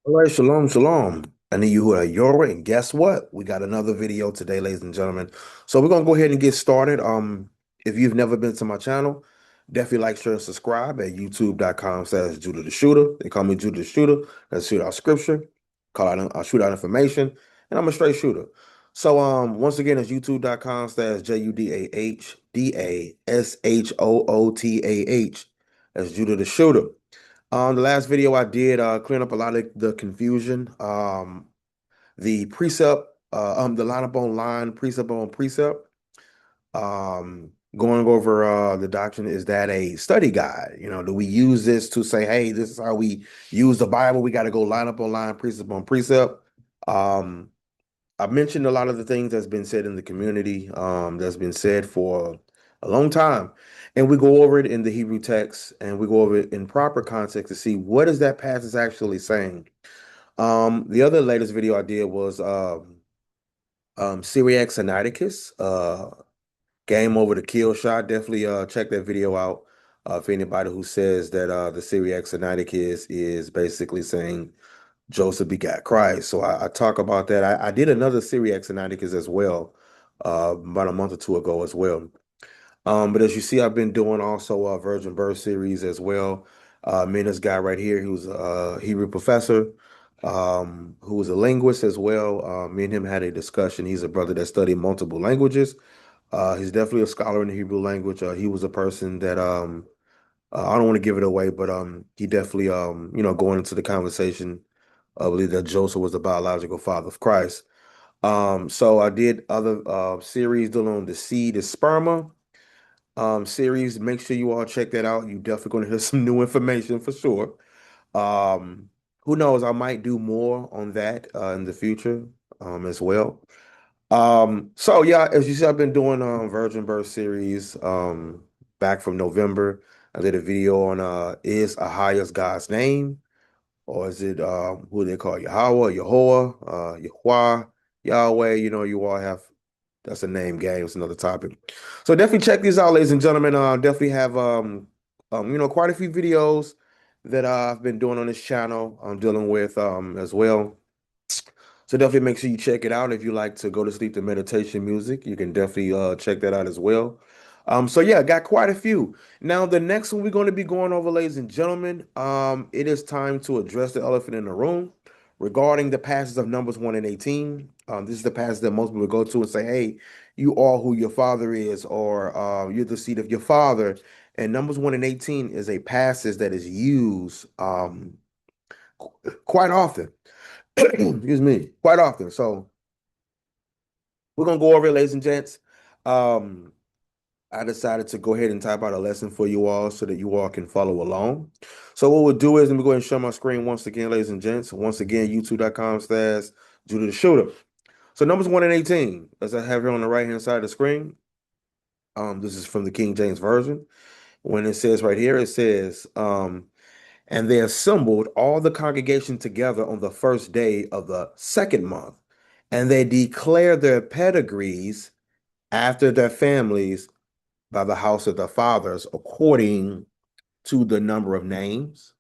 All right, shalom, shalom. I need you who are Yora, and guess what? We got another video today, ladies and gentlemen. So we're gonna go ahead and get started. If you've never been to my channel, definitely like, share, and subscribe at youtube.com/Judah the Shooter. They call me Judah the Shooter. Let's shoot out scripture, shoot out information, and I'm a straight shooter. So once again, it's youtube.com/JudahDashooTAH. That's Judah the Shooter. The last video I did, clearing up a lot of the confusion. The precept, the line up on line, precept on precept. Going over the doctrine, is that a study guide? Do we use this to say, hey, this is how we use the Bible? We got to go line up on line, precept on precept. Um, I've mentioned a lot of the things that's been said in the community, that's been said for a long time. And we go over it in the Hebrew text and we go over it in proper context to see what is that passage actually saying. The other latest video I did was Syriac Sinaiticus, game over the kill shot. Definitely check that video out. For anybody who says that the Syriac Sinaiticus is basically saying Joseph begat Christ. So I talk about that. I did another Syriac Sinaiticus as well, about a month or two ago as well. But as you see, I've been doing also a Virgin Birth series as well. Me and this guy right here, who's a Hebrew professor, who was a linguist as well. Me and him had a discussion. He's a brother that studied multiple languages. He's definitely a scholar in the Hebrew language. He was a person that I don't want to give it away, but he definitely going into the conversation, I believe that Joseph was the biological father of Christ. So I did other series dealing on the seed, the sperma series. Make sure you all check that out. You definitely going to hear some new information for sure. Who knows? I might do more on that in the future as well. So yeah, as you see, I've been doing Virgin Birth series back from November. I did a video on is Ahiah's God's name, or is it who they call Yahweh, Yehovah, Yahweh, Yahweh? You all have, that's a name game. It's another topic. So definitely check these out, ladies and gentlemen. Definitely have quite a few videos that I've been doing on this channel. I'm dealing with as well. So definitely make sure you check it out. If you like to go to sleep to meditation music, you can definitely check that out as well. So yeah, got quite a few. Now the next one we're going to be going over, ladies and gentlemen, it is time to address the elephant in the room regarding the passage of Numbers 1 and 18. This is the passage that most people go to and say, hey, you are who your father is, or you're the seed of your father. And Numbers 1 and 18 is a passage that is used quite often. Excuse me, quite often. So we're gonna go over it, ladies and gents. Um, I decided to go ahead and type out a lesson for you all so that you all can follow along. So what we'll do is let me go ahead and share my screen once again, ladies and gents. Once again, youtube.com/Judah the Shooter. So Numbers 1 and 18, as I have here on the right hand side of the screen. This is from the King James Version. When it says right here, it says, and they assembled all the congregation together on the first day of the second month, and they declared their pedigrees after their families by the house of their fathers, according to the number of names,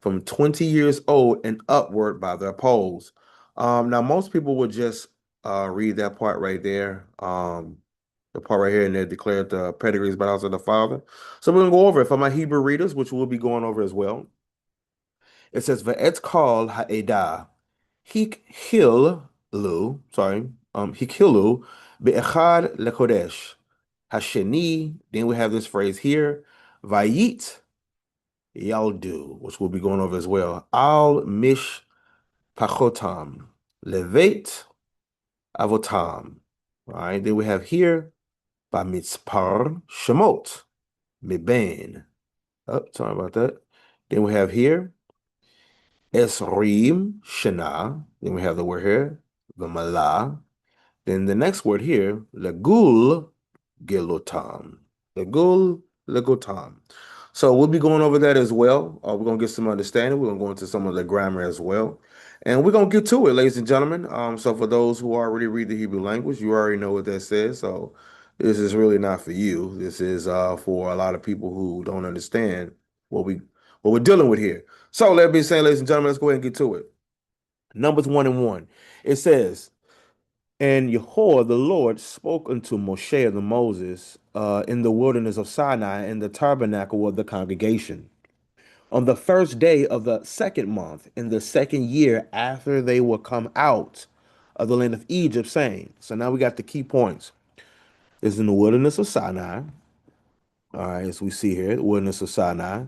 from 20 years old and upward by their polls. Now, most people would just read that part right there, the part right here, and they declared the pedigrees by the house of the father. So we're going to go over it for my Hebrew readers, which we'll be going over as well. It says, Ve'etz kol ha'edah, hikhilu be'echad lekodesh. Hasheni, then we have this phrase here, Vayit Yaldu, which we'll be going over as well. Al Mish Pachotam, Levet Avotam. All right, then we have here, Bamitzpar Shemot, Miben. Oh, sorry about that. Then we have here, Esrim Shana. Then we have the word here, Vamala. Then the next word here, Legul Gelotam. Legul Legotam. So we'll be going over that as well. We're going to get some understanding. We're going to go into some of the grammar as well. And we're going to get to it, ladies and gentlemen. So for those who already read the Hebrew language, you already know what that says. So this is really not for you. This is for a lot of people who don't understand what we're dealing with here. So let me say, ladies and gentlemen, let's go ahead and get to it. Numbers 1 and 1. It says, and Yahweh the Lord spoke unto Moshe and Moses in the wilderness of Sinai in the tabernacle of the congregation on the first day of the second month in the second year after they were come out of the land of Egypt, saying, so now we got the key points. It's in the wilderness of Sinai. All right, as we see here, the wilderness of Sinai,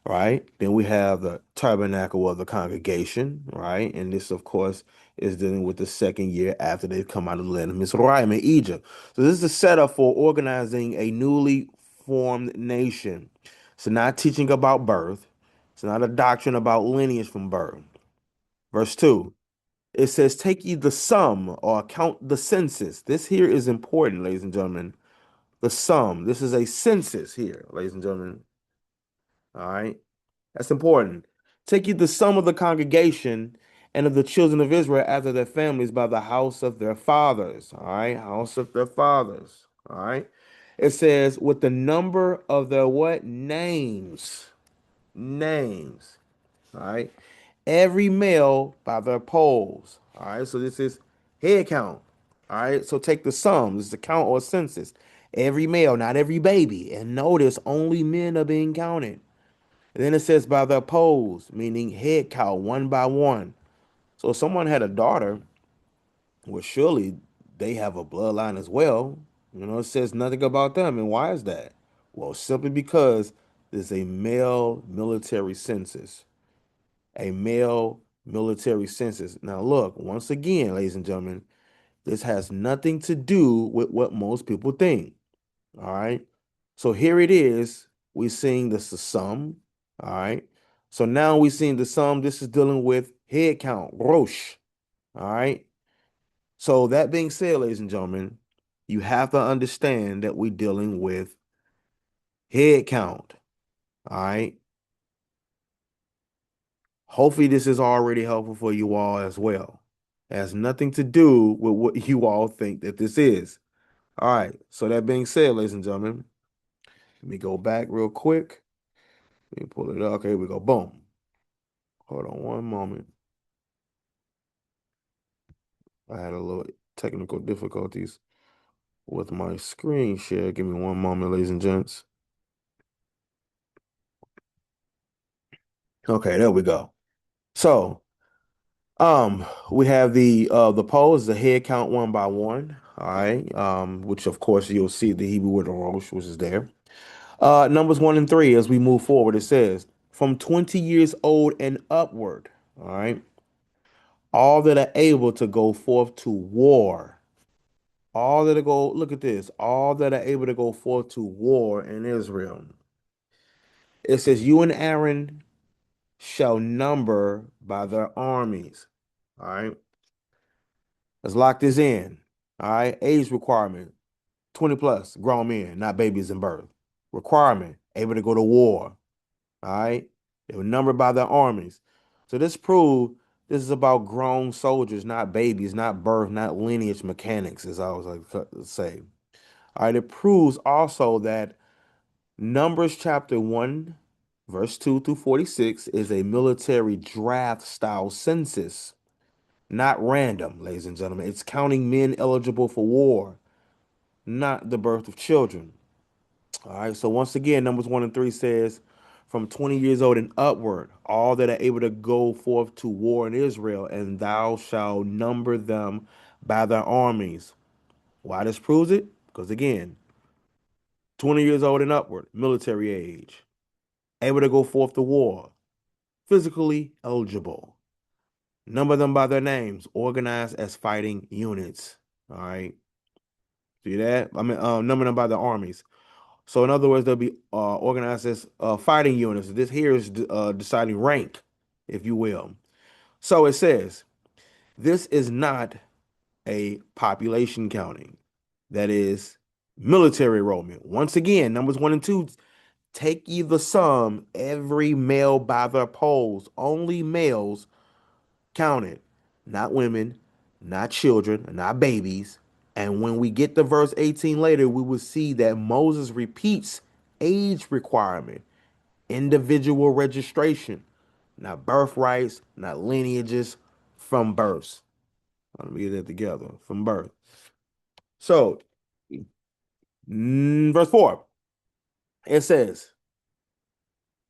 right? Then we have the tabernacle of the congregation, right? And this, of course, is dealing with the second year after they've come out of the land of Mizraim in Egypt. So this is the setup for organizing a newly formed nation. So not teaching about birth. It's not a doctrine about lineage from birth. Verse 2, it says, take ye the sum or count the census. This here is important, ladies and gentlemen. The sum. This is a census here, ladies and gentlemen. All right. That's important. Take you the sum of the congregation and of the children of Israel after their families by the house of their fathers. All right. House of their fathers. All right. It says with the number of their what? Names. Names. All right. Every male by their polls. All right. So this is head count. All right. So take the sum. This is the count or census. Every male, not every baby. And notice only men are being counted. And then it says by their polls, meaning head count one by one. So if someone had a daughter, well, surely they have a bloodline as well. It says nothing about them. And why is that? Well, simply because there's a male military census. A male military census. Now, look, once again, ladies and gentlemen, this has nothing to do with what most people think. All right. So here it is. We're seeing this is sum. All right. So now we're seeing the sum. This is dealing with head count, Rosh. All right. So that being said, ladies and gentlemen, you have to understand that we're dealing with head count. All right. Hopefully, this is already helpful for you all as well. It has nothing to do with what you all think that this is. All right. So that being said, ladies and gentlemen, let me go back real quick. Let me pull it up. Okay, here we go. Boom. Hold on one moment. I had a little technical difficulties with my screen share. Give me one moment, ladies and gents. Okay, there we go. So, we have the polls, the head count one by one. All right. Which of course you'll see the Hebrew word Rosh, which is there. Numbers 1 and 3, as we move forward, it says, from 20 years old and upward, all right, all that are able to go forth to war. All that are go, look at this, all that are able to go forth to war in Israel. It says, you and Aaron shall number by their armies. All right. Let's lock this in. All right. Age requirement 20 plus, grown men, not babies in birth. Requirement able to go to war. All right. They were numbered by their armies. So this proved this is about grown soldiers, not babies, not birth, not lineage mechanics, as I always like to say. All right. It proves also that Numbers chapter 1, verse 2 through 46 is a military draft style census, not random, ladies and gentlemen. It's counting men eligible for war, not the birth of children. All right, so once again, Numbers 1 and 3 says, from 20 years old and upward, all that are able to go forth to war in Israel, and thou shalt number them by their armies. Why this proves it? Because again, 20 years old and upward, military age, able to go forth to war, physically eligible. Number them by their names, organized as fighting units. All right. See that? I mean, number them by their armies. So in other words, they'll be organized as fighting units. This here is deciding rank, if you will. So it says, this is not a population counting. That is military enrollment. Once again, numbers 1 and 2, take ye the sum, every male by their polls. Only males counted, not women, not children, not babies. And when we get to verse 18 later, we will see that Moses repeats age requirement, individual registration, not birthrights, not lineages, from birth. Let me get that together. From birth. So, verse 4, it says,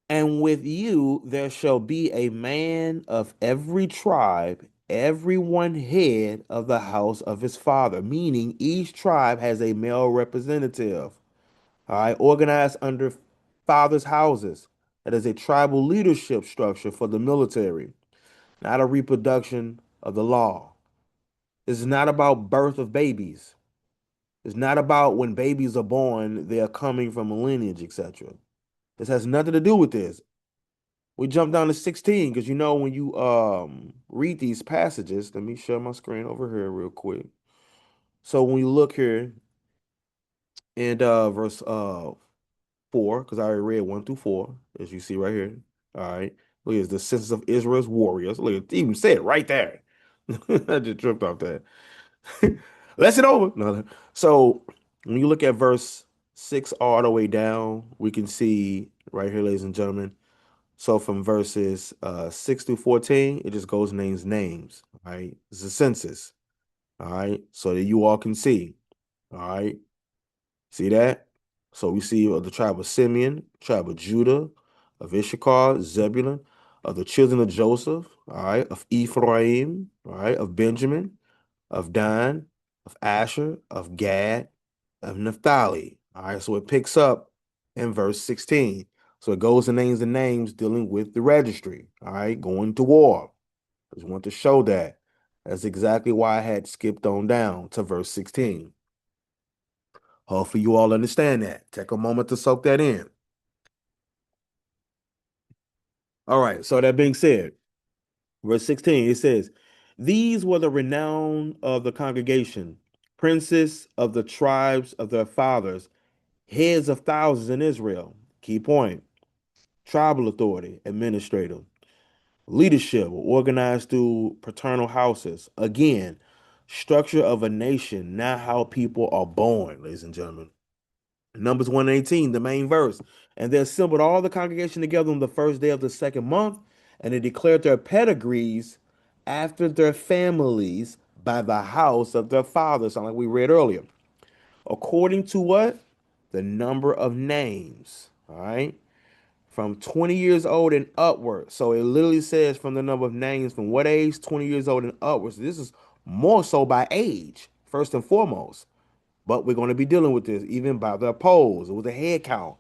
and with you there shall be a man of every tribe, every one head of the house of his father, meaning each tribe has a male representative, all right, organized under fathers' houses. That is a tribal leadership structure for the military, not a reproduction of the law. This is not about birth of babies. It's not about when babies are born, they are coming from a lineage, etc. This has nothing to do with this. We jump down to 16 because when you read these passages, let me share my screen over here real quick. So when you look here in verse 4, because I already read 1 through 4, as you see right here. All right. Look at the census of Israel's warriors. Look, it even said it right there. I just tripped off that. Let's it over. No. So when you look at verse 6 all the way down, we can see right here, ladies and gentlemen. So from verses 6 through 14, it just goes names. All right. It's a census. All right. So that you all can see. All right. See that? So we see of the tribe of Simeon, tribe of Judah, of Issachar, Zebulun, of the children of Joseph, all right, of Ephraim, all right, of Benjamin, of Dan, of Asher, of Gad, of Naphtali. All right, so it picks up in verse 16. So it goes and names the names dealing with the registry, all right, going to war. I just want to show that. That's exactly why I had skipped on down to verse 16. Hopefully you all understand that. Take a moment to soak that in. All right, so that being said, verse 16, it says, these were the renown of the congregation, princes of the tribes of their fathers, heads of thousands in Israel. Key point, tribal authority, administrative, leadership, organized through paternal houses. Again, structure of a nation, not how people are born, ladies and gentlemen. Numbers 118, the main verse. And they assembled all the congregation together on the first day of the second month, and they declared their pedigrees after their families by the house of their fathers, like we read earlier. According to what? The number of names. All right. From 20 years old and upward. So it literally says from the number of names from what age? 20 years old and upwards. This is more so by age, first and foremost. But we're going to be dealing with this even by the polls with the head count.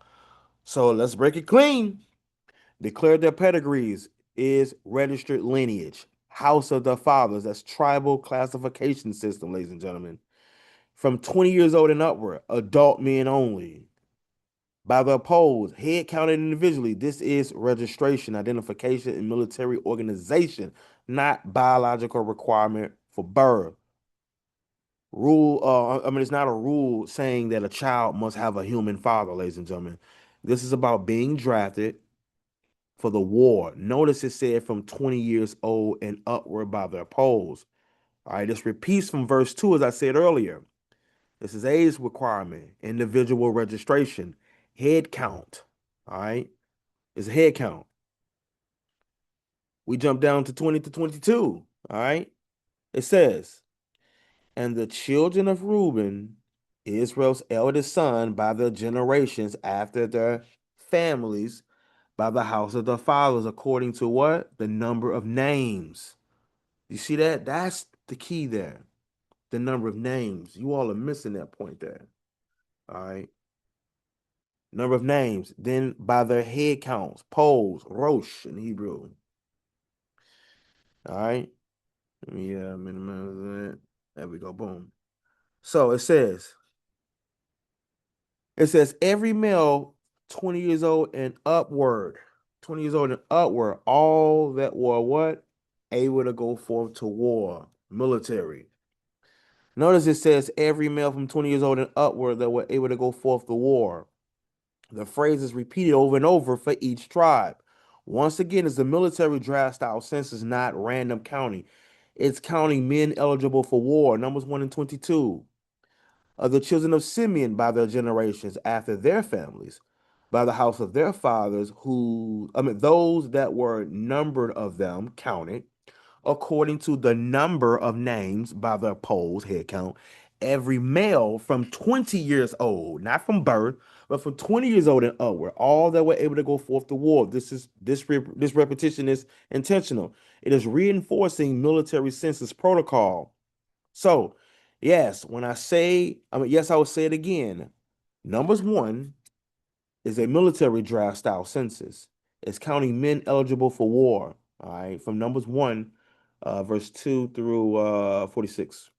So let's break it clean. Declare their pedigrees is registered lineage. House of the fathers. That's tribal classification system, ladies and gentlemen. From 20 years old and upward, adult men only. By the polls, head counted individually. This is registration, identification, and military organization, not biological requirement for birth. It's not a rule saying that a child must have a human father, ladies and gentlemen. This is about being drafted for the war. Notice it said from 20 years old and upward by their polls. All right, this repeats from verse 2, as I said earlier. This is age requirement, individual registration, head count. All right, it's a head count. We jump down to 20 to 22. All right, it says, and the children of Reuben, Israel's eldest son, by their generations after their families, by the house of their fathers, according to what? The number of names. You see that? That's the key there. The number of names. You all are missing that point there. All right. Number of names. Then by their head counts, polls, rosh in Hebrew. All right. Let me minimize that. There we go. Boom. So it says every male 20 years old and upward, 20 years old and upward, all that were what? Able to go forth to war, military. Notice it says every male from 20 years old and upward that were able to go forth to war. The phrase is repeated over and over for each tribe. Once again, it's the military draft style census, not random counting. It's counting men eligible for war. Numbers 1 and 22. Of the children of Simeon by their generations after their families, by the house of their fathers, those that were numbered of them counted, according to the number of names by the polls head count, every male from 20 years old, not from birth, but from 20 years old and upward, all that were able to go forth to war. This repetition is intentional. It is reinforcing military census protocol. So, yes, when I say, yes, I will say it again. Numbers one is a military draft style census. It's counting men eligible for war. All right, from Numbers 1, verse 2 through 46.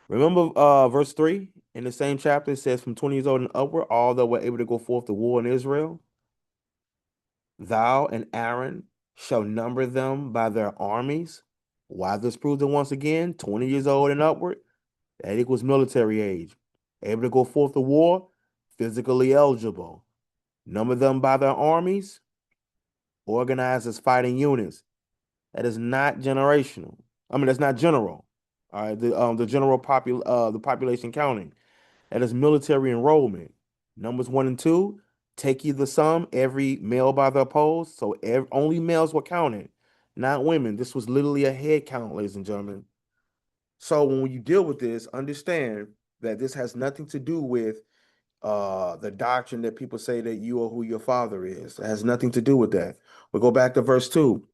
Remember verse 3 in the same chapter, it says, from 20 years old and upward, all that were able to go forth to war in Israel, thou and Aaron shall number them by their armies. Why this proves it once again, 20 years old and upward, that equals military age. Able to go forth to war, physically eligible. Number them by their armies, organized as fighting units. That is not generational. That's not general. All right, the population counting. That is military enrollment. Numbers 1 and 2, take you the sum, every male by their polls. So only males were counted, not women. This was literally a head count, ladies and gentlemen. So when you deal with this, understand that this has nothing to do with the doctrine that people say that you are who your father is. It has nothing to do with that. We'll go back to verse 2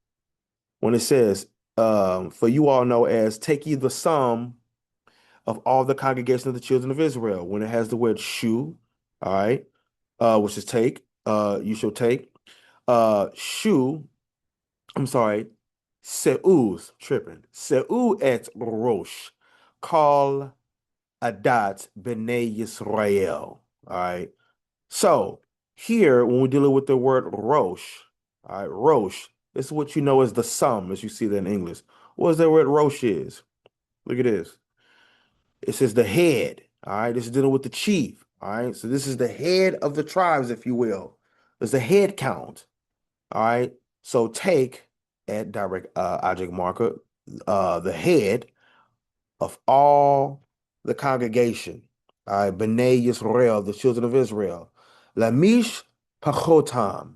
when it says, for you all know as take ye the sum of all the congregation of the children of Israel. When it has the word shu, all right, which is take, you shall take. Shu, I'm sorry, Seuz, tripping. Seu et Rosh, call Adat B'nai Yisrael. All right. So here, when we're dealing with the word Rosh, all right, Rosh, this is what you know as the sum, as you see that in English. What is that word Rosh is? Look at this. It says the head. All right, this is dealing with the chief. All right, so this is the head of the tribes, if you will. There's the head count. All right, so take at direct object marker the head of all the congregation. All right, B'nai Yisrael, the children of Israel. Lamish Pachotam.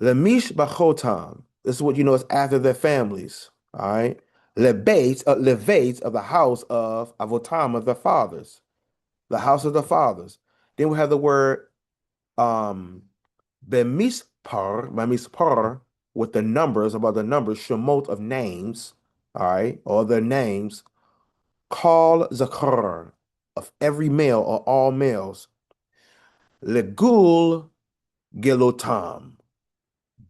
Lamish Pachotam. This is what you know is after their families. All right. Levates of the house of Avotam of the fathers. The house of the fathers. Then we have the word Bemispar, with the numbers, about the numbers, Shemot of names, all right, or their names, call Zakar of every male or all males, Legul Gilotam,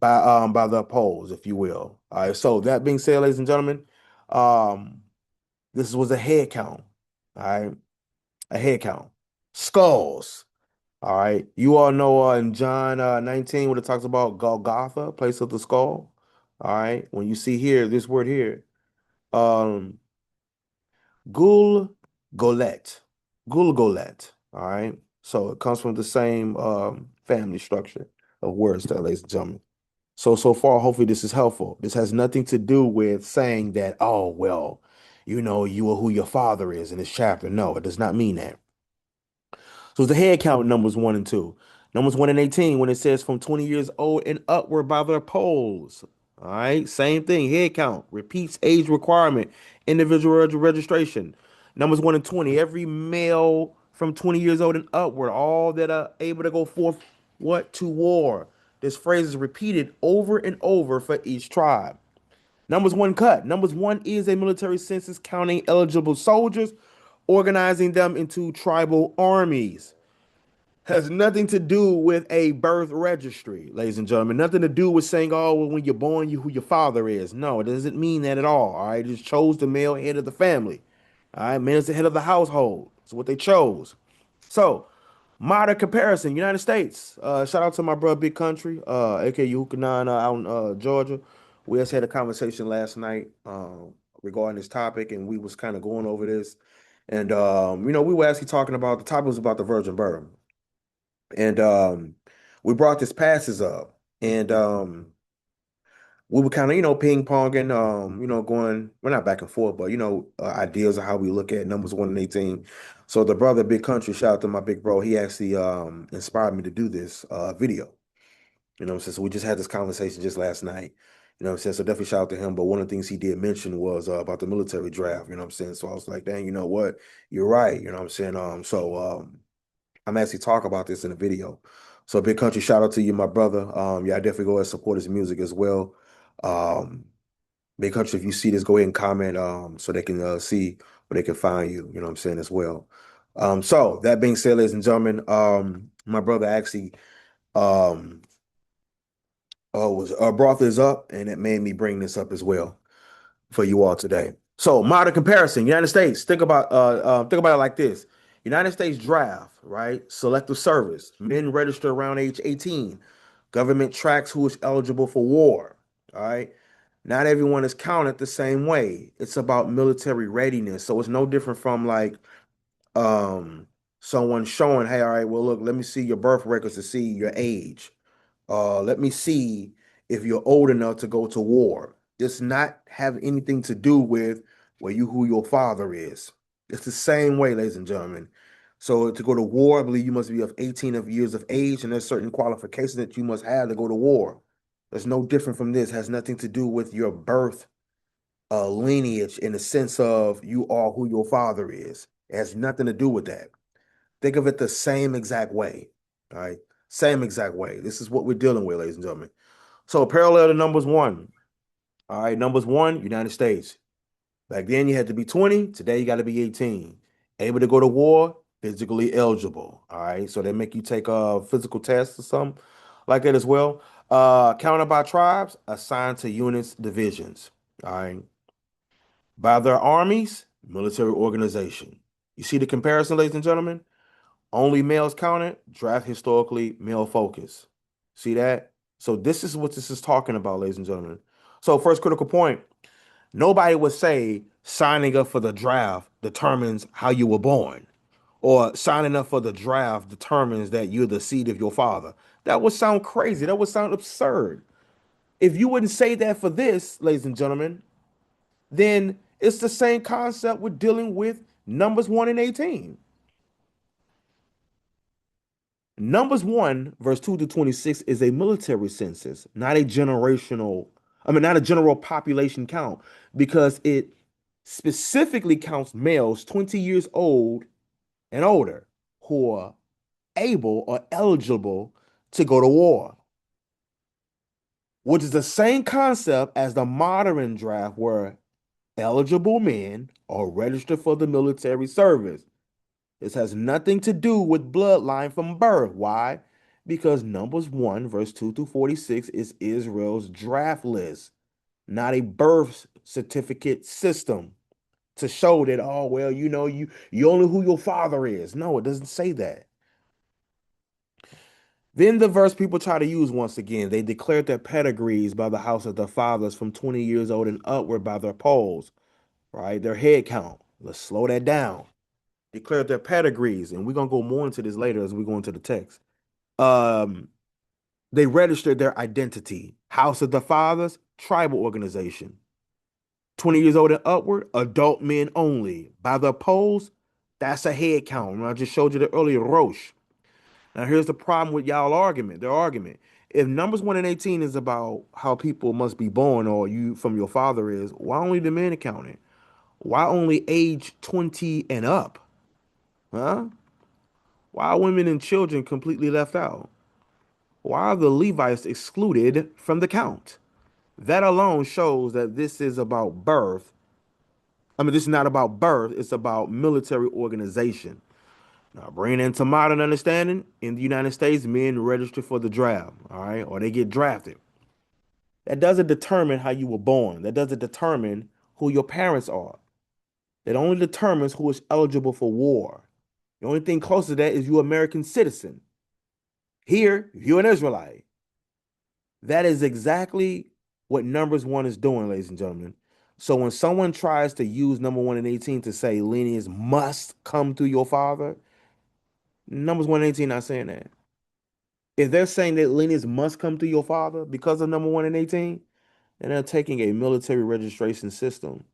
by the polls, if you will. All right, so that being said, ladies and gentlemen, um, this was a head count, all right, a head count. Skulls. All right. You all know in John 19 when it talks about Golgotha, place of the skull. All right. When you see here, this word here, um, Gul Golet. Gul Golet. All right. So it comes from the same family structure of words there, ladies and gentlemen. So far, hopefully this is helpful. This has nothing to do with saying that, oh, well, you know, you are who your father is in this chapter. No, it does not mean that. So it's the head count numbers 1 and 2. Numbers 1 and 18, when it says from 20 years old and upward by their polls. All right, same thing. Head count repeats age requirement, individual registration. Numbers 1 and 20, every male from 20 years old and upward, all that are able to go forth what to war. This phrase is repeated over and over for each tribe. Numbers 1 cut. Numbers 1 is a military census counting eligible soldiers, organizing them into tribal armies. Has nothing to do with a birth registry, ladies and gentlemen. Nothing to do with saying, oh, well, when you're born, you who your father is. No, it doesn't mean that at all. All right, it just chose the male head of the family. All right, man is the head of the household. That's what they chose. So, modern comparison, United States. Shout out to my brother Big Country, aka Yukanan out in Georgia. We just had a conversation last night regarding this topic, and we was kind of going over this. And we were actually talking about the topic was about the virgin birth. And we brought this passes up, and we were kind of, ping ponging, going, we're not back and forth, but ideas of how we look at numbers 1 and 18. So the brother, Big Country, shout out to my big bro. He actually inspired me to do this video. So we just had this conversation just last night, You know what I'm saying? So definitely shout out to him. But one of the things he did mention was about the military draft. You know what I'm saying? So I was like, dang, you know what? You're right. You know what I'm saying? I'm actually talking about this in a video. So big country shout out to you, my brother. Yeah, I definitely go ahead and support his music as well. Um, Big country, if you see this, go ahead and comment so they can see where they can find you. You know what I'm saying as well. So that being said, ladies and gentlemen, my brother actually um was brought this up, and it made me bring this up as well for you all today. So modern comparison, United States. Think about it like this: United States draft, right? Selective service. Men register around age 18. Government tracks who is eligible for war. All right. Not everyone is counted the same way. It's about military readiness. So it's no different from like um someone showing, hey, all right, well, look, let me see your birth records to see your age. Let me see if you're old enough to go to war. Does not have anything to do with who your father is. It's the same way, ladies and gentlemen. So to go to war, I believe you must be of 18 of years of age, and there's certain qualifications that you must have to go to war. There's no different from this. It has nothing to do with your birth lineage in the sense of you are who your father is. It has nothing to do with that. Think of it the same exact way. All right. Same exact way. This is what we're dealing with, ladies and gentlemen. So parallel to numbers one. All right. Numbers one, United States. Back then you had to be 20. Today you got to be 18. Able to go to war, physically eligible. All right. So they make you take a physical test or something like that as well. Counted by tribes, assigned to units, divisions. All right. By their armies, military organization. You see the comparison, ladies and gentlemen? Only males counted, draft historically male focus. See that? So this is what this is talking about, ladies and gentlemen. So first critical point, nobody would say signing up for the draft determines how you were born, or signing up for the draft determines that you're the seed of your father. That would sound crazy. That would sound absurd. If you wouldn't say that for this, ladies and gentlemen, then it's the same concept with dealing with Numbers 1 and 18. Numbers 1, verse 2 to 26 is a military census, not a general population count, because it specifically counts males 20 years old and older who are able or eligible to go to war, which is the same concept as the modern draft where eligible men are registered for the military service. This has nothing to do with bloodline from birth. Why? Because Numbers 1, verse 2 through 46 is Israel's draft list, not a birth certificate system to show that, oh, well, you only who your father is. No, it doesn't say that. Then the verse people try to use once again, they declared their pedigrees by the house of their fathers from 20 years old and upward by their polls, right? Their head count. Let's slow that down. Declared their pedigrees, and we're gonna go more into this later as we go into the text. Um, they registered their identity. House of the Fathers, tribal organization. 20 years old and upward, adult men only. By the polls, that's a head count. And I just showed you the earlier Roche. Now here's the problem with their argument. If Numbers 1 and 18 is about how people must be born or you from your father is, why only the men accounted? Why only age 20 and up? Huh? Why are women and children completely left out? Why are the Levites excluded from the count? That alone shows that this is about birth. This is not about birth, it's about military organization. Now, bringing it into modern understanding, in the United States, men register for the draft, all right, or they get drafted. That doesn't determine how you were born. That doesn't determine who your parents are. That only determines who is eligible for war. The only thing close to that is you American citizen. Here, you're an Israelite. That is exactly what Numbers 1 is doing, ladies and gentlemen. So when someone tries to use number 1 and 18 to say lineage must come through your father, Numbers 1 and 18 not saying that. If they're saying that lineage must come through your father because of number 1 and 18, then they're taking a military registration system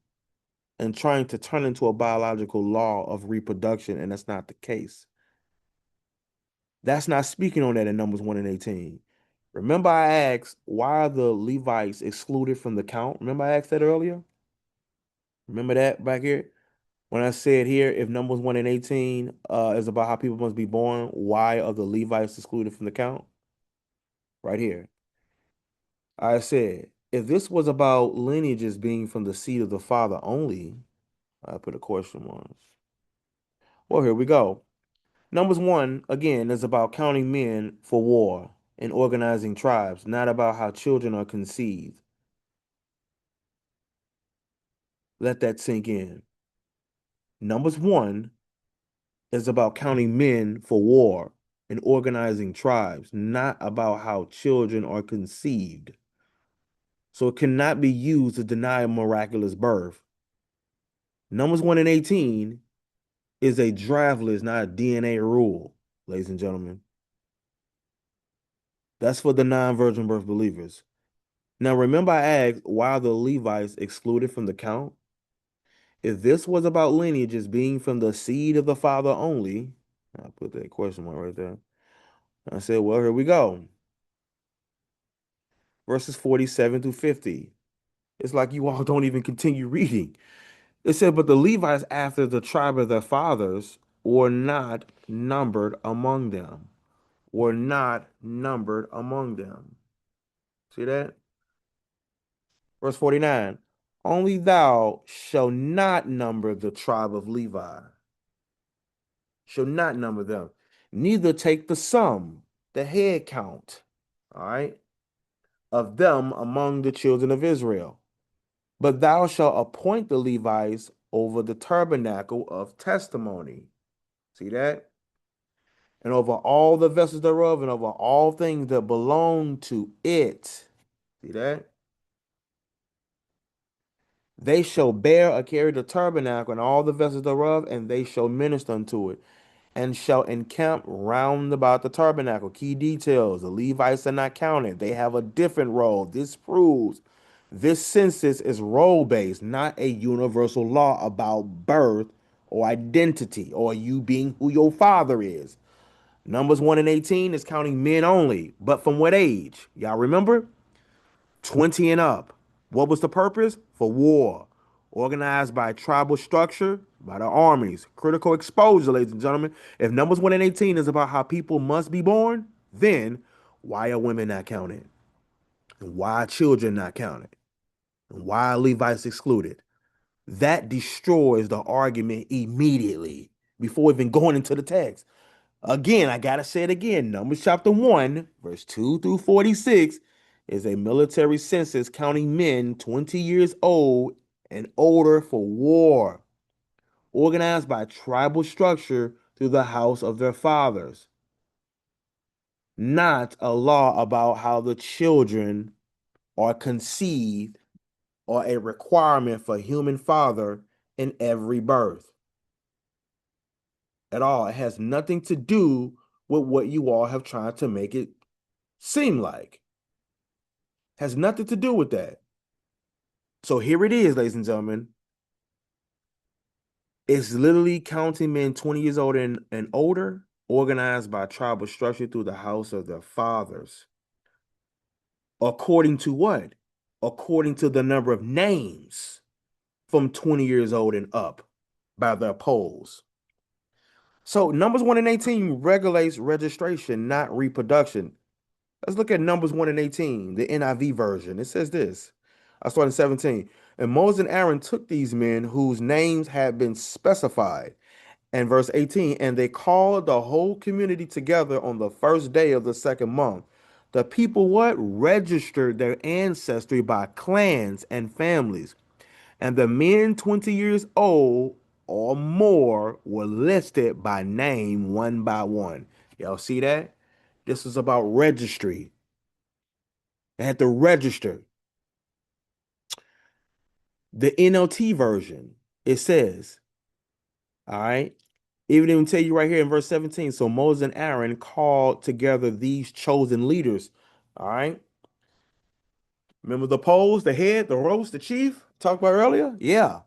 and trying to turn into a biological law of reproduction, and that's not the case. That's not speaking on that in Numbers 1 and 18. Remember I asked why are the Levites excluded from the count? Remember I asked that earlier? Remember that back here? When I said here, if Numbers 1 and 18 is about how people must be born, why are the Levites excluded from the count? Right here. I said, if this was about lineages being from the seed of the father only, I put a question mark. Well, here we go. Numbers 1, again, is about counting men for war and organizing tribes, not about how children are conceived. Let that sink in. Numbers 1 is about counting men for war and organizing tribes, not about how children are conceived. So it cannot be used to deny a miraculous birth. Numbers 1 and 18 is a draft list, not a DNA rule, ladies and gentlemen. That's for the non-virgin birth believers. Now, remember I asked why are the Levites excluded from the count? If this was about lineages being from the seed of the father only, I put that question mark right there. I said, well, here we go. Verses 47 through 50. It's like you all don't even continue reading. It said, but the Levites after the tribe of their fathers were not numbered among them. Were not numbered among them. See that? Verse 49. Only thou shalt not number the tribe of Levi. Shall not number them. Neither take the sum, the head count, all right, of them among the children of Israel. But thou shalt appoint the Levites over the tabernacle of testimony. See that? And over all the vessels thereof, and over all things that belong to it. See that? They shall bear or carry the tabernacle and all the vessels thereof, and they shall minister unto it, and shall encamp round about the tabernacle. Key details: the Levites are not counted, they have a different role. This proves this census is role based, not a universal law about birth or identity or you being who your father is. Numbers 1 and 18 is counting men only, but from what age? Y'all remember? 20 and up. What was the purpose? For war. Organized by tribal structure, by the armies. Critical exposure, ladies and gentlemen. If Numbers 1 and 18 is about how people must be born, then why are women not counted? And why are children not counted? And why are Levites excluded? That destroys the argument immediately before even going into the text. Again, I gotta say it again. Numbers chapter 1, verse 2 through 46 is a military census counting men 20 years old and older for war, organized by tribal structure through the house of their fathers. Not a law about how the children are conceived or a requirement for human father in every birth. At all. It has nothing to do with what you all have tried to make it seem like. Has nothing to do with that. So here it is, ladies and gentlemen. It's literally counting men 20 years old and older, organized by tribal structure through the house of their fathers. According to what? According to the number of names from 20 years old and up by their polls. So Numbers 1 and 18 regulates registration, not reproduction. Let's look at Numbers 1 and 18, the NIV version. It says this. I start in 17. And Moses and Aaron took these men whose names had been specified. And verse 18, and they called the whole community together on the first day of the second month. The people what? Registered their ancestry by clans and families. And the men 20 years old or more were listed by name one by one. Y'all see that? This is about registry. They had to register. The NLT version, it says, all right, even tell you right here in verse 17. So Moses and Aaron called together these chosen leaders. All right. Remember the poles, the head, the roast, the chief talked about earlier? Yeah.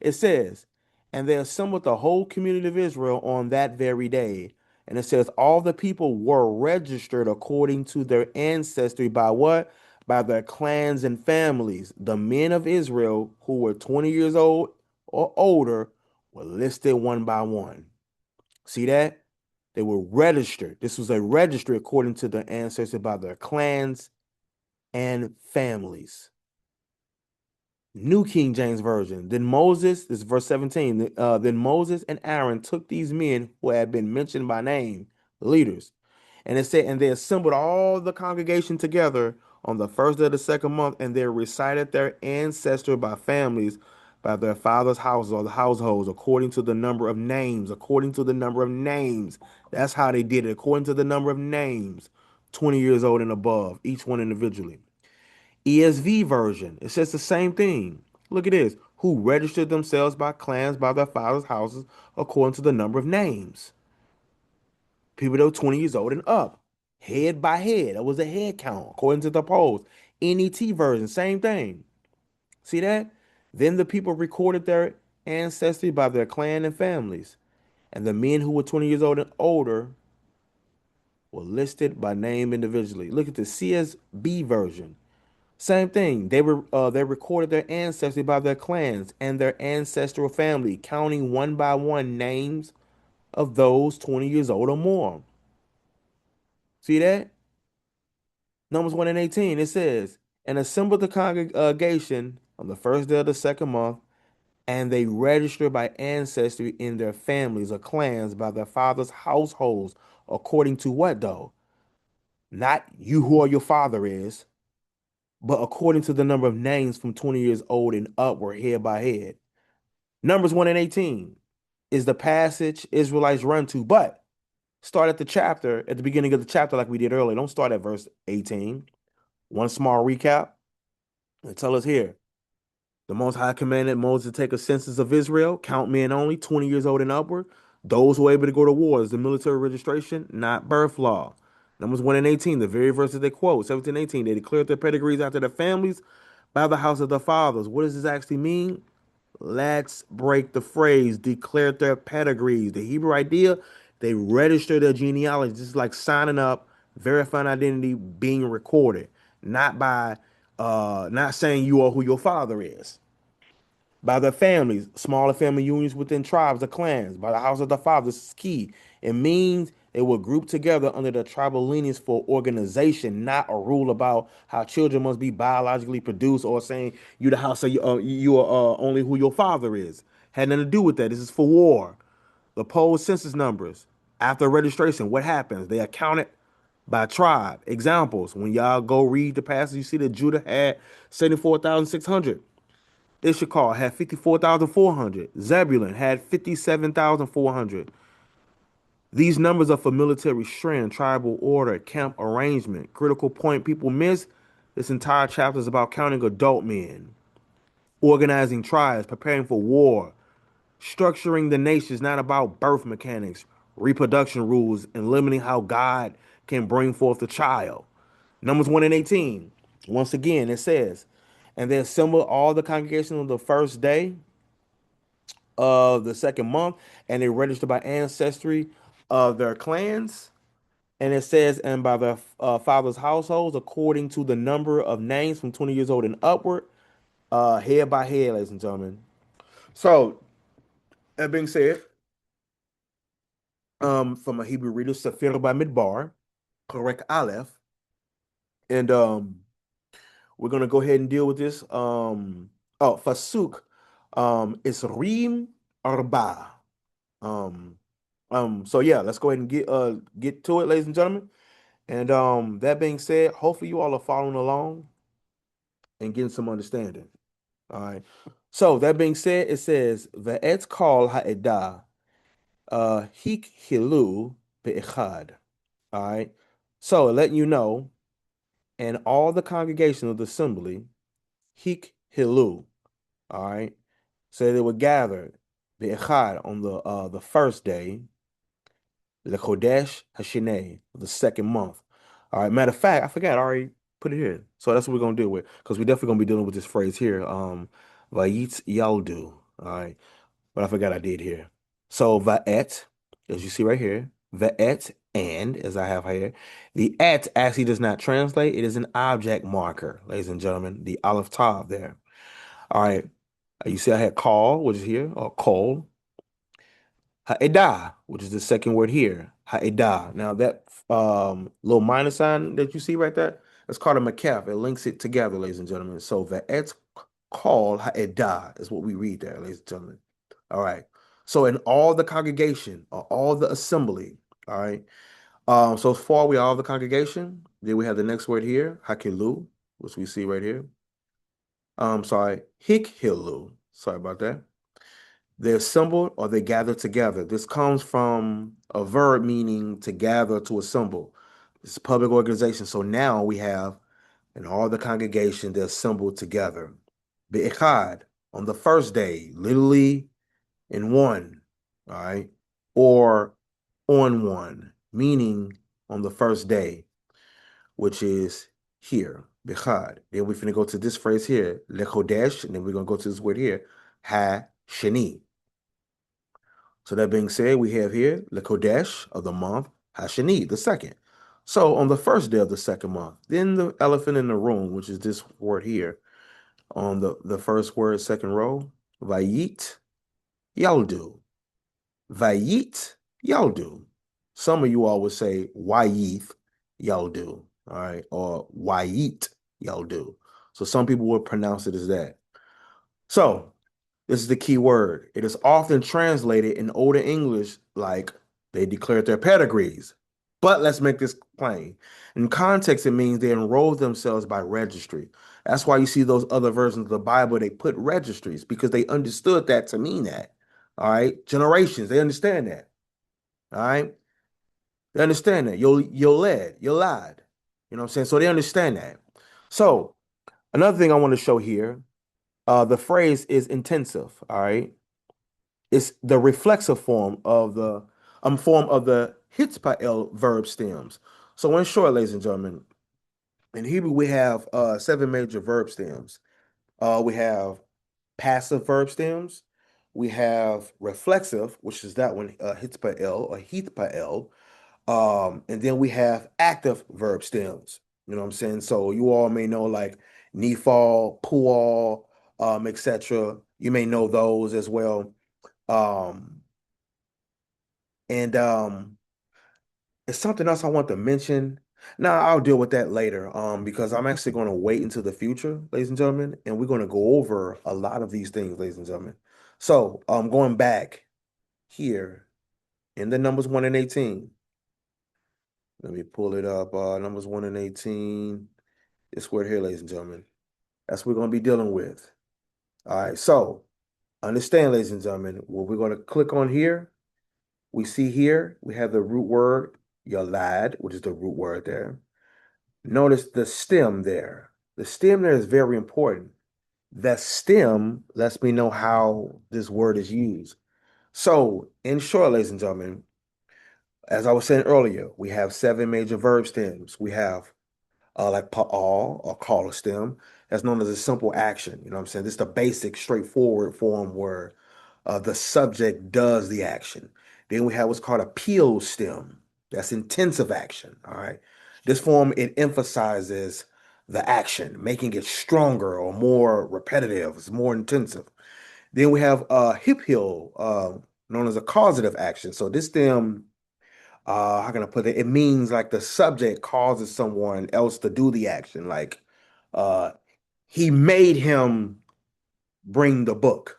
It says, and they assembled the whole community of Israel on that very day. And it says all the people were registered according to their ancestry by what? By their clans and families. The men of Israel who were 20 years old or older were listed one by one. See that? They were registered. This was a registry according to their ancestry by their clans and families. New King James Version. Then Moses, this is verse 17. Then Moses and Aaron took these men who had been mentioned by name, the leaders, and it said, and they assembled all the congregation together on the first day of the second month, and they recited their ancestor by families, by their fathers' houses or the households, according to the number of names, according to the number of names. That's how they did it, according to the number of names, 20 years old and above, each one individually. ESV version, it says the same thing. Look at this. Who registered themselves by clans by their fathers' houses according to the number of names. People that were 20 years old and up. Head by head. That was a head count according to the polls. NET version, same thing. See that? Then the people recorded their ancestry by their clan and families. And the men who were 20 years old and older were listed by name individually. Look at the CSB version. Same thing. They recorded their ancestry by their clans and their ancestral family, counting one by one names of those 20 years old or more. See that? Numbers 1 and 18. It says, and assembled the congregation on the first day of the second month, and they registered by ancestry in their families or clans by their fathers' households, according to what though? Not you who your father is, but according to the number of names from 20 years old and upward, head by head. Numbers 1 and 18 is the passage Israelites run to, but start at the chapter, at the beginning of the chapter, like we did earlier. Don't start at verse 18. One small recap. And tell us here. The Most High commanded Moses to take a census of Israel, count men only, 20 years old and upward. Those who are able to go to war is the military registration, not birth law. Numbers 1 and 18, the very verses they quote, 17 and 18, they declared their pedigrees after their families by the house of their fathers. What does this actually mean? Let's break the phrase, declared their pedigrees. The Hebrew idea, they register their genealogy. This is like signing up, verifying identity, being recorded, not by not saying you are who your father is. By their families, smaller family unions within tribes or clans, by the house of the father. This is key. It means they were grouped together under the tribal lineage for organization, not a rule about how children must be biologically produced or saying you the house of you are only who your father is. Had nothing to do with that. This is for war. The poll census numbers after registration. What happens? They are counted by tribe. Examples: when y'all go read the passage, you see that Judah had 74,600. Issachar had 54,400. Zebulun had 57,400. These numbers are for military strength, tribal order, camp arrangement. Critical point people miss: this entire chapter is about counting adult men, organizing tribes, preparing for war, structuring the nation is not about birth mechanics, reproduction rules, and limiting how God can bring forth a child. Numbers 1 and 18. Once again, it says, and they assembled all the congregation on the first day of the second month, and they registered by ancestry of their clans. And it says, and by their fathers' households, according to the number of names from 20 years old and upward, head by head, ladies and gentlemen. So, that being said, from a Hebrew reader, Safir by Midbar, correct Aleph. And we're gonna go ahead and deal with this. Fasuk, is Reem Arba. Um, so yeah, let's go ahead and get to it, ladies and gentlemen. And that being said, hopefully you all are following along and getting some understanding. All right. So that being said, it says Ve'etz kol ha'edah hik hilu be'echad. All right. So letting you know, and all the congregation of the assembly, hik hilu. All right. So they were gathered be'echad on the first day, the Chodesh Hashanah, the second month. All right. Matter of fact, I forgot. I already put it here. So that's what we're gonna deal with because we're definitely gonna be dealing with this phrase here. Vayitz Yaldu. All right. But I forgot I did here. So Va'et, as you see right here. the et, and, as I have here. The et actually does not translate. It is an object marker, ladies and gentlemen. The Aleph Tav there. All right. You see I had call, which is here, or call. Ha'edah, which is the second word here. Ha'edah. Now that little minus sign that you see right there, that's called a makaf. It links it together, ladies and gentlemen. So the et's call ha'edah is what we read there, ladies and gentlemen. All right. So in all the congregation or all the assembly, all right. So far we are all the congregation. Then we have the next word here, hakilu, which we see right here. Sorry, hikhilu. Sorry about that. They assembled or they gathered together. This comes from a verb meaning to gather, to assemble. It's a public organization. So now we have in all the congregation, they assembled together. Be'echad, on the first day, literally in one, all right? Or on one, meaning on the first day, which is here, Bechad. Then we're finna go to this phrase here, Lechodesh, and then we're gonna go to this word here, Ha Sheni. So that being said, we have here the Kodesh of the month, Hashani, the second. So on the first day of the second month, then the elephant in the room, which is this word here, on the first word, second row, Vayit Yaldu. Vayit Yaldu. Some of you all would say Wayith Yaldu, all right, or Wayit Yaldu. So some people would pronounce it as that. So this is the key word. It is often translated in Older English like they declared their pedigrees. But let's make this plain. In context, it means they enrolled themselves by registry. That's why you see those other versions of the Bible, they put registries because they understood that to mean that. All right. Generations, they understand that. All right. They understand that. You're led, you're lied. You know what I'm saying? So they understand that. So another thing I want to show here, the phrase is intensive. All right. It's the reflexive form of the hitzpa'el verb stems. So in short, ladies and gentlemen, in Hebrew we have seven major verb stems. We have passive verb stems. We have reflexive, which is that one, hitzpa'el or hithpa'el. And then we have active verb stems. You know what I'm saying? So you all may know like nifal, pual, etc. You may know those as well. Um, And it's something else I want to mention. Now I'll deal with that later. Because I'm actually going to wait until the future, ladies and gentlemen, and we're going to go over a lot of these things, ladies and gentlemen. So, going back here in the numbers 1 and 18. Let me pull it up. Numbers 1 and 18. This word here, ladies and gentlemen. That's what we're going to be dealing with. All right. So understand, ladies and gentlemen, what we're going to click on here. We see here, we have the root word, yalad, which is the root word there. Notice the stem there. The stem there is very important. That stem lets me know how this word is used. So, in short, ladies and gentlemen, as I was saying earlier, we have seven major verb stems. We have like pa'al or call a stem. That's known as a simple action. You know what I'm saying? This is the basic, straightforward form where the subject does the action. Then we have what's called a peel stem. That's intensive action. All right. This form, it emphasizes the action, making it stronger or more repetitive. It's more intensive. Then we have hip heel, known as a causative action. So this stem, how can I put it? It means like the subject causes someone else to do the action. Like uh, he made him bring the book.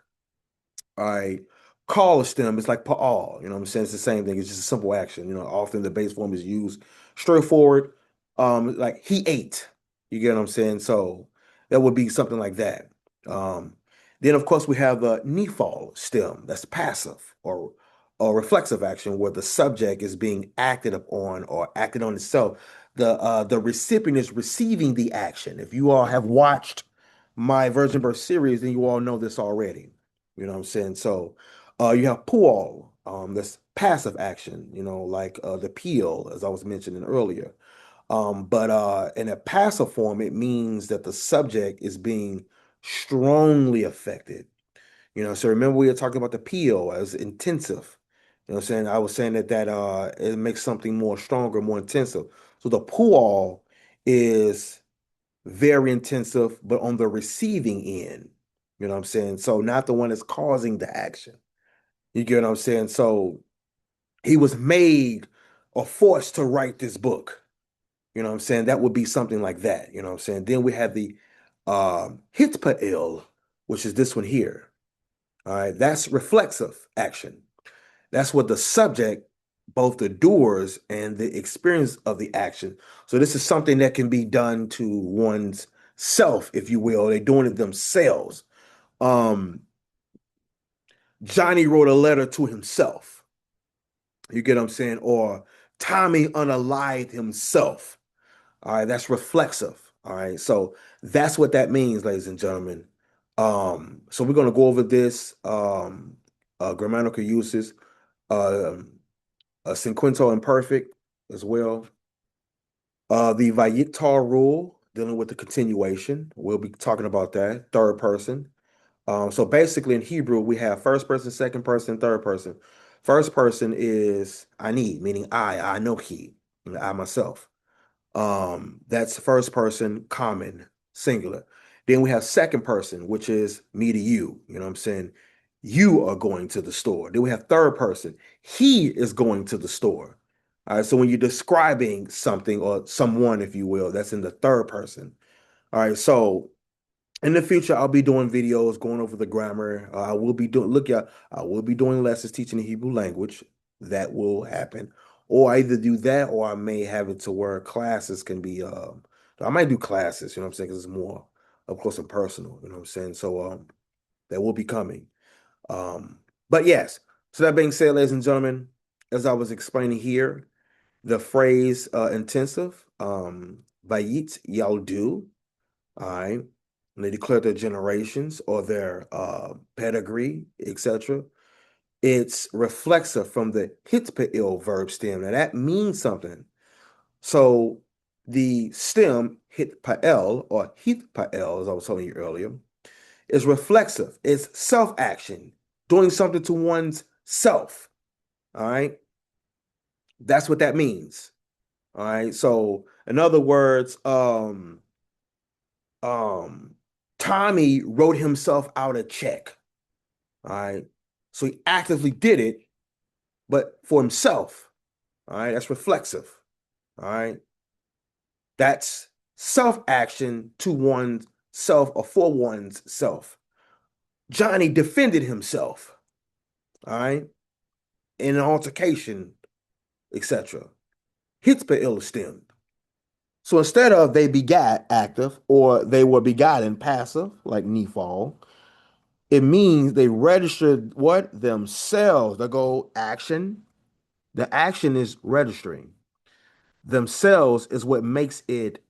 I call a stem, it's like pa'al, you know what I'm saying? It's the same thing. It's just a simple action. You know, often the base form is used straightforward. Like he ate. You get what I'm saying? So that would be something like that. Um, then of course we have the nifal stem, that's passive or reflexive action where the subject is being acted upon or acted on itself. The recipient is receiving the action. If you all have watched my Virgin Birth series, then you all know this already. You know what I'm saying? So you have pual, that's passive action, you know, like the peel, as I was mentioning earlier. But in a passive form, it means that the subject is being strongly affected. You know, so remember we were talking about the peel as intensive. You know what I'm saying? I was saying that it makes something more stronger, more intensive. So the pull is very intensive, but on the receiving end. You know what I'm saying? So not the one that's causing the action. You get what I'm saying? So he was made or forced to write this book. You know what I'm saying? That would be something like that. You know what I'm saying? Then we have the hitpail, which is this one here. All right, that's reflexive action. That's what the subject, both the doers and the experience of the action. So this is something that can be done to one's self, if you will. They're doing it themselves. Um, Johnny wrote a letter to himself. You get what I'm saying? Or Tommy unalived himself. All right, that's reflexive. All right, so that's what that means, ladies and gentlemen. So we're gonna go over this grammatical uses, um, sequential imperfect as well. The Vayiktar rule dealing with the continuation. We'll be talking about that. Third person. So basically in Hebrew, we have first person, second person, third person. First person is ani, meaning I know he, I myself. That's first person common, singular. Then we have second person, which is me to you. You know what I'm saying? You are going to the store. Then we have third person. He is going to the store. All right. So when you're describing something or someone, if you will, that's in the third person. All right. So in the future, I'll be doing videos going over the grammar. I will be doing, look, yeah, I will be doing lessons teaching the Hebrew language. That will happen. Or I either do that or I may have it to where classes can be, I might do classes, you know what I'm saying? Because it's more up close and personal, you know what I'm saying? So that will be coming. Um, but yes, so that being said, ladies and gentlemen, as I was explaining here, the phrase intensive, vayit yaldu, all right. And they declare their generations or their pedigree, etc. It's reflexive from the hitpa'il verb stem. Now that means something. So the stem hitpa'el or hitpa'el, as I was telling you earlier, is reflexive. It's self-action, doing something to one's self. All right. That's what that means. All right. So in other words, um Tommy wrote himself out a check. All right. So he actively did it, but for himself. All right. That's reflexive. All right. That's self-action to one's self or for one's self. Johnny defended himself. All right. In an altercation, etc. Hitzpah illustem. So instead of they begat active or they were begotten passive, like Nephal, it means they registered what? Themselves. They go action. The action is registering. Themselves is what makes it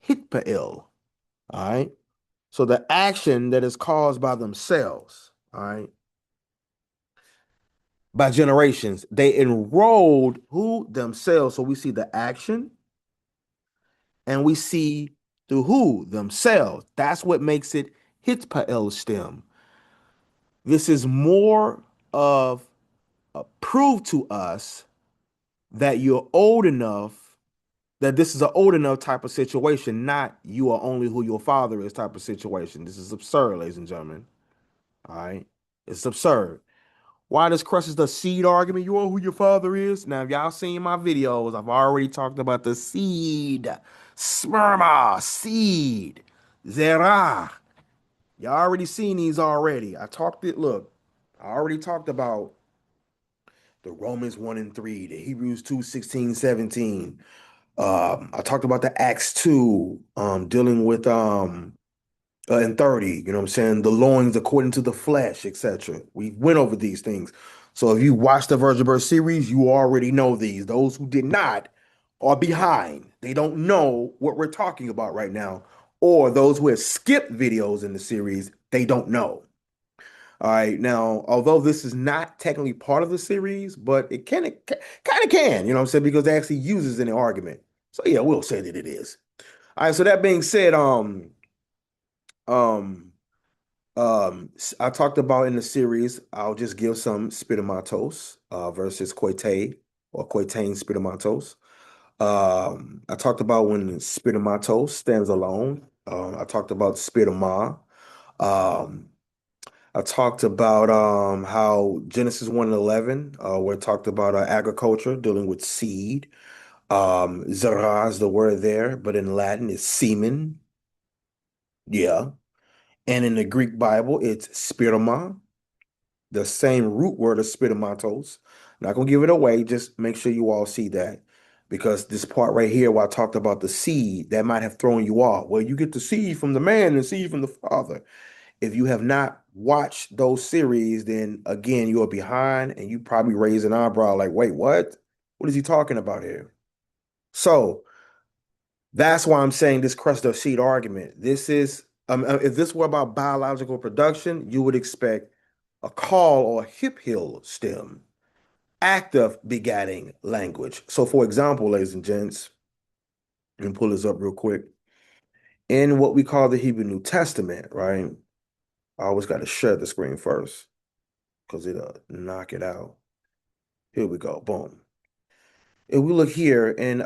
hitpa'il. All right. So the action that is caused by themselves, all right, by generations, they enrolled who? Themselves. So we see the action and we see the who? Themselves. That's what makes it hitpa'il stem. This is more of a proof to us that you're old enough, that this is an old enough type of situation, not you are only who your father is type of situation. This is absurd, ladies and gentlemen. All right. It's absurd. Why this crushes the seed argument? You know who your father is? Now, if y'all seen my videos, I've already talked about the seed, sperma, seed, zerah. Y'all already seen these already. Look, I already talked about the Romans 1 and 3, the Hebrews 2, 16, 17. I talked about the Acts 2, dealing with and 30, you know what I'm saying? The loins according to the flesh, etc. We went over these things. So if you watch the Virgin Birth series, you already know these. Those who did not are behind. They don't know what we're talking about right now. Or those who have skipped videos in the series, they don't know. All right. Now, although this is not technically part of the series, but it kind of can, you know what I'm saying? Because it actually uses an argument. So yeah, we'll say that it is. All right. So that being said, um, I talked about in the series, I'll just give some spitomatos versus Coite or Coitain spitomatos. I talked about when spitomatos stands alone. I talked about spitoma. Um, I talked about how Genesis 1 and 11, where it talked about agriculture dealing with seed. Zera is the word there, but in Latin it's semen. Yeah. And in the Greek Bible, it's spiroma, the same root word as spitomatos. Not gonna give it away, just make sure you all see that. Because this part right here, where I talked about the seed, that might have thrown you off. Well, you get the seed from the man and the seed from the father. If you have not watched those series, then again, you are behind and you probably raise an eyebrow like, wait, what? What is he talking about here? So that's why I'm saying this crush the seed argument. This is, if this were about biological production, you would expect a call or a hip hill stem, active begatting language. So, for example, ladies and gents, and pull this up real quick. In what we call the Hebrew New Testament, right? I always got to share the screen first because it'll knock it out. Here we go. Boom. If we look here in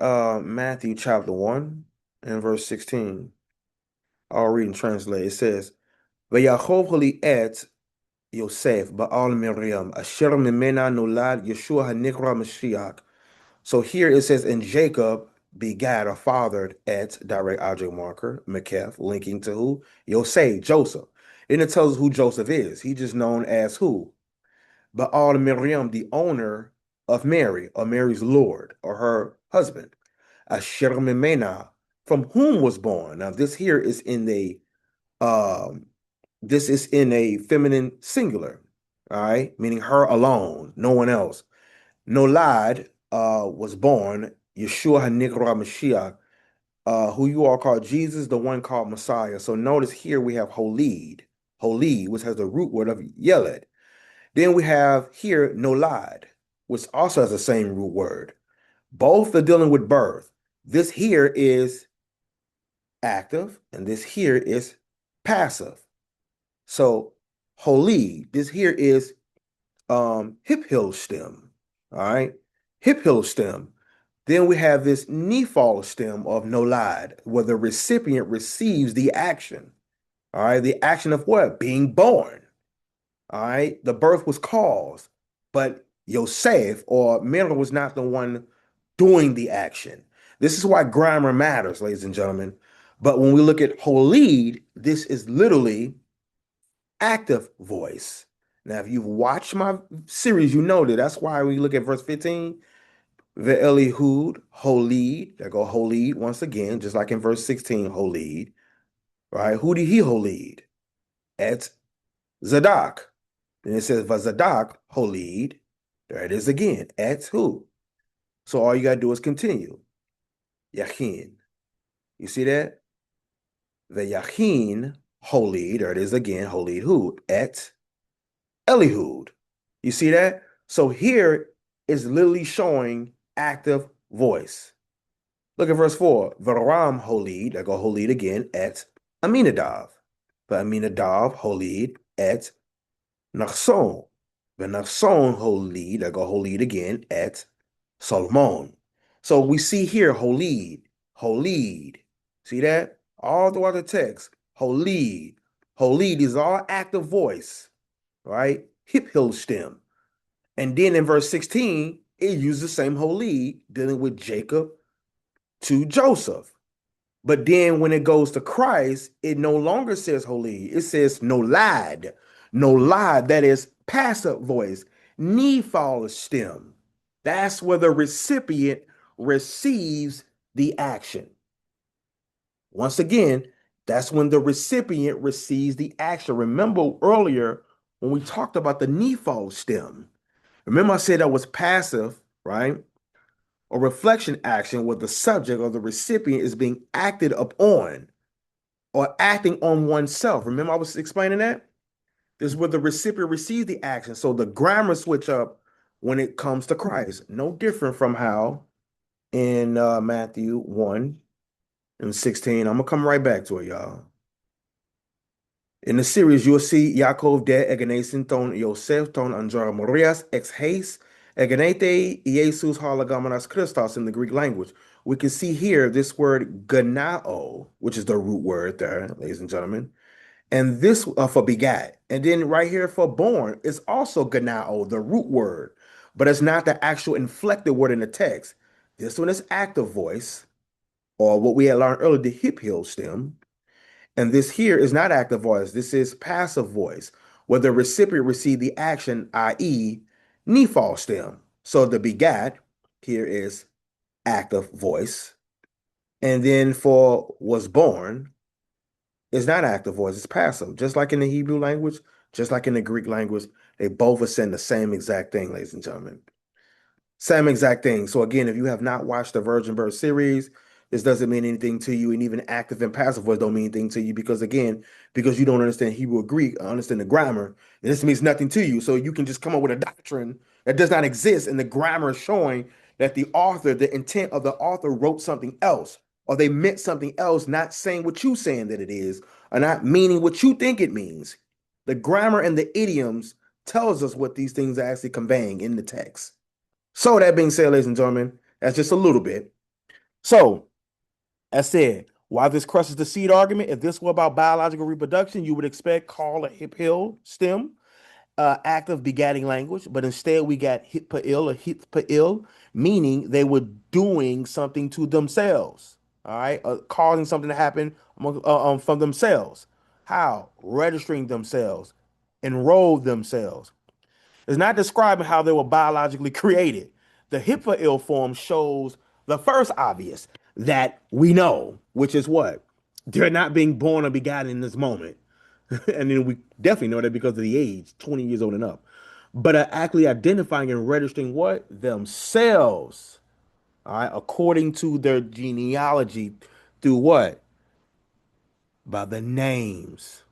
Matthew chapter 1 and verse 16, I'll read and translate. It says, ויאהב את יוסף בעל מרים, אשר ממנה נולד ישוע הנקרא משיח. So here it says, and Jacob begat or fathered et, direct object marker, Meketh, linking to who? Yosef, Joseph. And it tells us who Joseph is. He's just known as who? Baal Miriam, the owner of Mary, or Mary's Lord, or her husband. Asher Mimena, from whom was born. Now, this here is in the this is in a feminine singular, all right, meaning her alone, no one else. Nolad was born Yeshua HaNikra Mashiach, who you all call Jesus, the one called Messiah. So notice here we have Holid, Holid, which has the root word of Yeled. Then we have here Nolad, which also has the same root word. Both are dealing with birth. This here is active, and this here is passive. So Holy, this here is hip hill stem. All right. Hip hill stem. Then we have this nephal stem of nolad, where the recipient receives the action. All right. The action of what? Being born. All right. The birth was caused, but Yosef or Mary was not the one doing the action. This is why grammar matters, ladies and gentlemen. But when we look at Holid, this is literally active voice. Now, if you've watched my series, you know that that's why we look at verse 15, the Elihud, Holid, there go Holid once again, just like in verse 16, Holid, right? Who did he Holid? Et Zadok. Then it says Vazadok, Holid. There it is again. Et who? So all you got to do is continue. Yachin. You see that? The Yachin, Holid, there it is again, Holid who? Et Elihud. You see that? So here is literally showing active voice. Look at verse 4. Varam holid, I go holid again, et Aminadav. Aminadav holid et Nachson. Nachson holid, I go holid again, et Solomon. So we see here holid, holid. See that? All throughout the text. Holid. Holid is all active voice, right? Hip hill stem. And then in verse 16, it uses the same Holid dealing with Jacob to Joseph. But then when it goes to Christ, it no longer says Holid. It says Nolad. Nolad, that is passive voice. Nephal stem. That's where the recipient receives the action. Once again, that's when the recipient receives the action. Remember earlier when we talked about the Nephal stem. Remember I said that was passive, right? Or reflection action where the subject or the recipient is being acted upon or acting on oneself. Remember I was explaining that? This is where the recipient receives the action. So the grammar switch up when it comes to Christ. No different from how in Matthew 1 and 16. I'm going to come right back to it, y'all. In the series, you'll see Yaakov de egenesin ton Yosef ton anjar Morias ex heis egenete Jesus halagamanas Christos in the Greek language. We can see here this word ganao, which is the root word there, ladies and gentlemen, and this for begat. And then right here for born is also ganao, the root word, but it's not the actual inflected word in the text. This one is active voice, or what we had learned earlier, the hip heel stem. And this here is not active voice. This is passive voice, where the recipient received the action, i.e., Nephal stem. So the begat here is active voice. And then for was born is not active voice, it's passive. Just like in the Hebrew language, just like in the Greek language, they both are saying the same exact thing, ladies and gentlemen. Same exact thing. So again, if you have not watched the Virgin Birth series, this doesn't mean anything to you, and even active and passive voice don't mean anything to you because again, because you don't understand Hebrew or Greek, understand the grammar, and this means nothing to you. So you can just come up with a doctrine that does not exist, and the grammar is showing that the author, the intent of the author wrote something else, or they meant something else, not saying what you saying that it is, or not meaning what you think it means. The grammar and the idioms tells us what these things are actually conveying in the text. So that being said, ladies and gentlemen, that's just a little bit. So, as said, while this crushes the seed argument, if this were about biological reproduction, you would expect call a hip hill stem active begatting language, but instead we got hit pa ill or hit pa ill, meaning they were doing something to themselves, all right, causing something to happen from themselves. How? Registering themselves, enrolled themselves. It's not describing how they were biologically created. The Hippoil form shows the first obvious that we know, which is what? They're not being born or begotten in this moment. And then we definitely know that because of the age, 20 years old and up. But are actually identifying and registering what? Themselves. All right, according to their genealogy through what? By the names.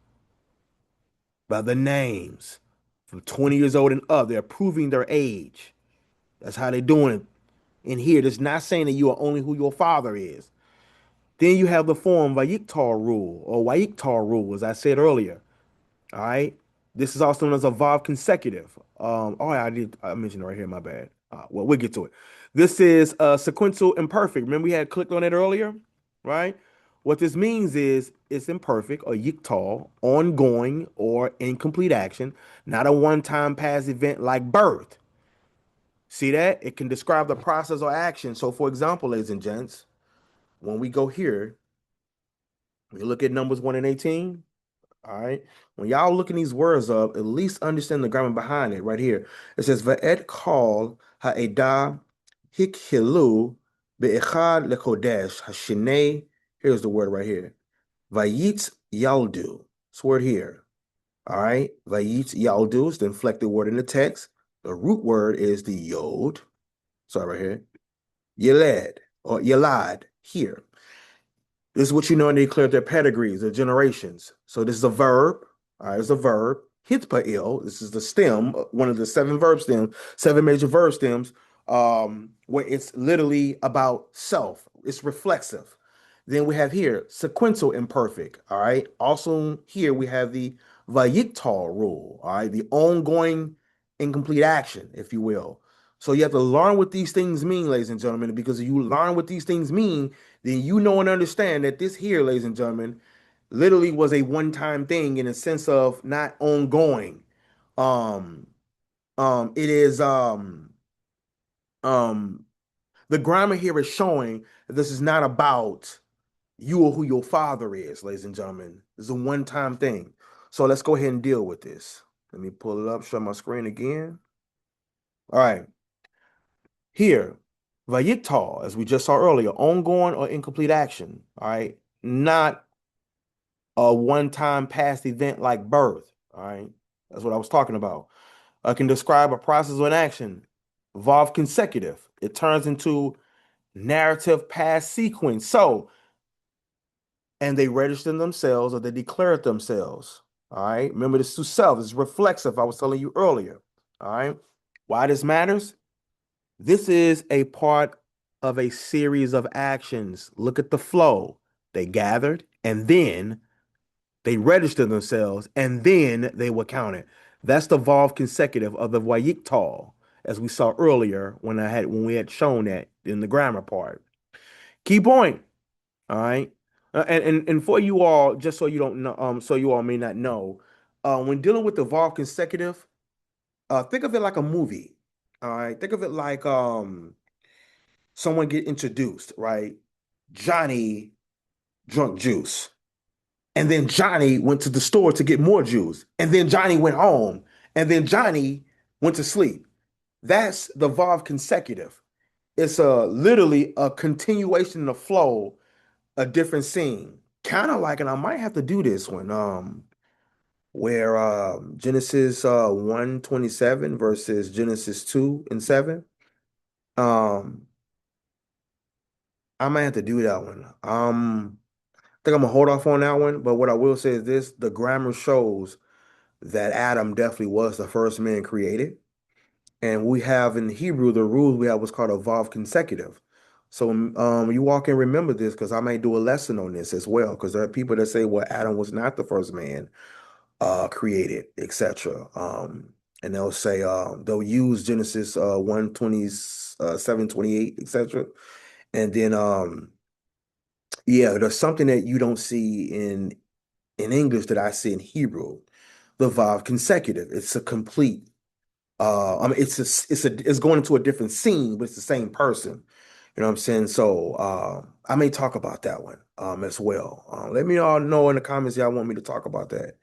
By the names. From 20 years old and up, they're proving their age. That's how they're doing it in here. That's not saying that you are only who your father is. Then you have the form Vayiktar rule or Wayiktar rule, as I said earlier. All right. This is also known as a Vav consecutive. I mentioned it right here. My bad. Well, we'll get to it. This is sequential imperfect. Remember we had clicked on it earlier, right? What this means is it's imperfect or yiktal, ongoing or incomplete action, not a one-time past event like birth. See that? It can describe the process or action. So, for example, ladies and gents, when we go here, we look at numbers 1 and 18. All right. When y'all looking these words up, at least understand the grammar behind it right here. It says, Va'et call ha'edah hikhilu be'echad lekodesh hashine. Here's the word right here. Vayitz yaldu. This word here. All right. Vayitz yaldu is the inflected word in the text. The root word is the yod. Sorry, right here. Yeled or Yelad here. This is what you know and they declare their pedigrees, their generations. So this is a verb. All right, it's a verb. Hitpa'il. This is the stem, one of the seven verb stems, seven major verb stems, where it's literally about self. It's reflexive. Then we have here sequential imperfect. All right. Also here we have the Vayiktal rule. All right, the ongoing incomplete action, if you will. So you have to learn what these things mean, ladies and gentlemen, because if you learn what these things mean, then you know and understand that this here, ladies and gentlemen, literally was a one-time thing in a sense of not ongoing. Um, it is um the grammar here is showing that this is not about you or who your father is, ladies and gentlemen. This is a one-time thing. So let's go ahead and deal with this. Let me pull it up, show my screen again. All right. Here, Vayiktal, as we just saw earlier, ongoing or incomplete action. All right. Not a one-time past event like birth. All right. That's what I was talking about. I can describe a process or an action. Evolve consecutive. It turns into narrative past sequence. So, and they register themselves or they declare it themselves. All right. Remember, this is self. It's reflexive. I was telling you earlier. All right. Why this matters? This is a part of a series of actions. Look at the flow. They gathered and then They register themselves, and then they will count it. That's the Vav consecutive of the Vayiktal, as we saw earlier when we had shown that in the grammar part. Key point. All right. And for you all, just so you don't know, so you all may not know, when dealing with the Vav consecutive, think of it like a movie. All right. Think of it like someone get introduced, right? Johnny drunk juice. And then Johnny went to the store to get more juice. And then Johnny went home. And then Johnny went to sleep. That's the Vav consecutive. It's literally a continuation of flow, a different scene. Kind of like, and I might have to do this one, where Genesis 1:27 versus Genesis 2 and 7. Um, I might have to do that one. I think I'm gonna hold off on that one, but what I will say is this: the grammar shows that Adam definitely was the first man created. And we have in Hebrew, the rules we have what's called a Vav consecutive. So you all can remember this because I may do a lesson on this as well, because there are people that say, well, Adam was not the first man created, etc. And they'll say they'll use Genesis 1:27, 28, etc. And then yeah, there's something that you don't see in English that I see in Hebrew, the Vav consecutive. It's a complete I mean it's going into a different scene, but it's the same person. You know what I'm saying? So I may talk about that one as well. Let me all know in the comments y'all want me to talk about that.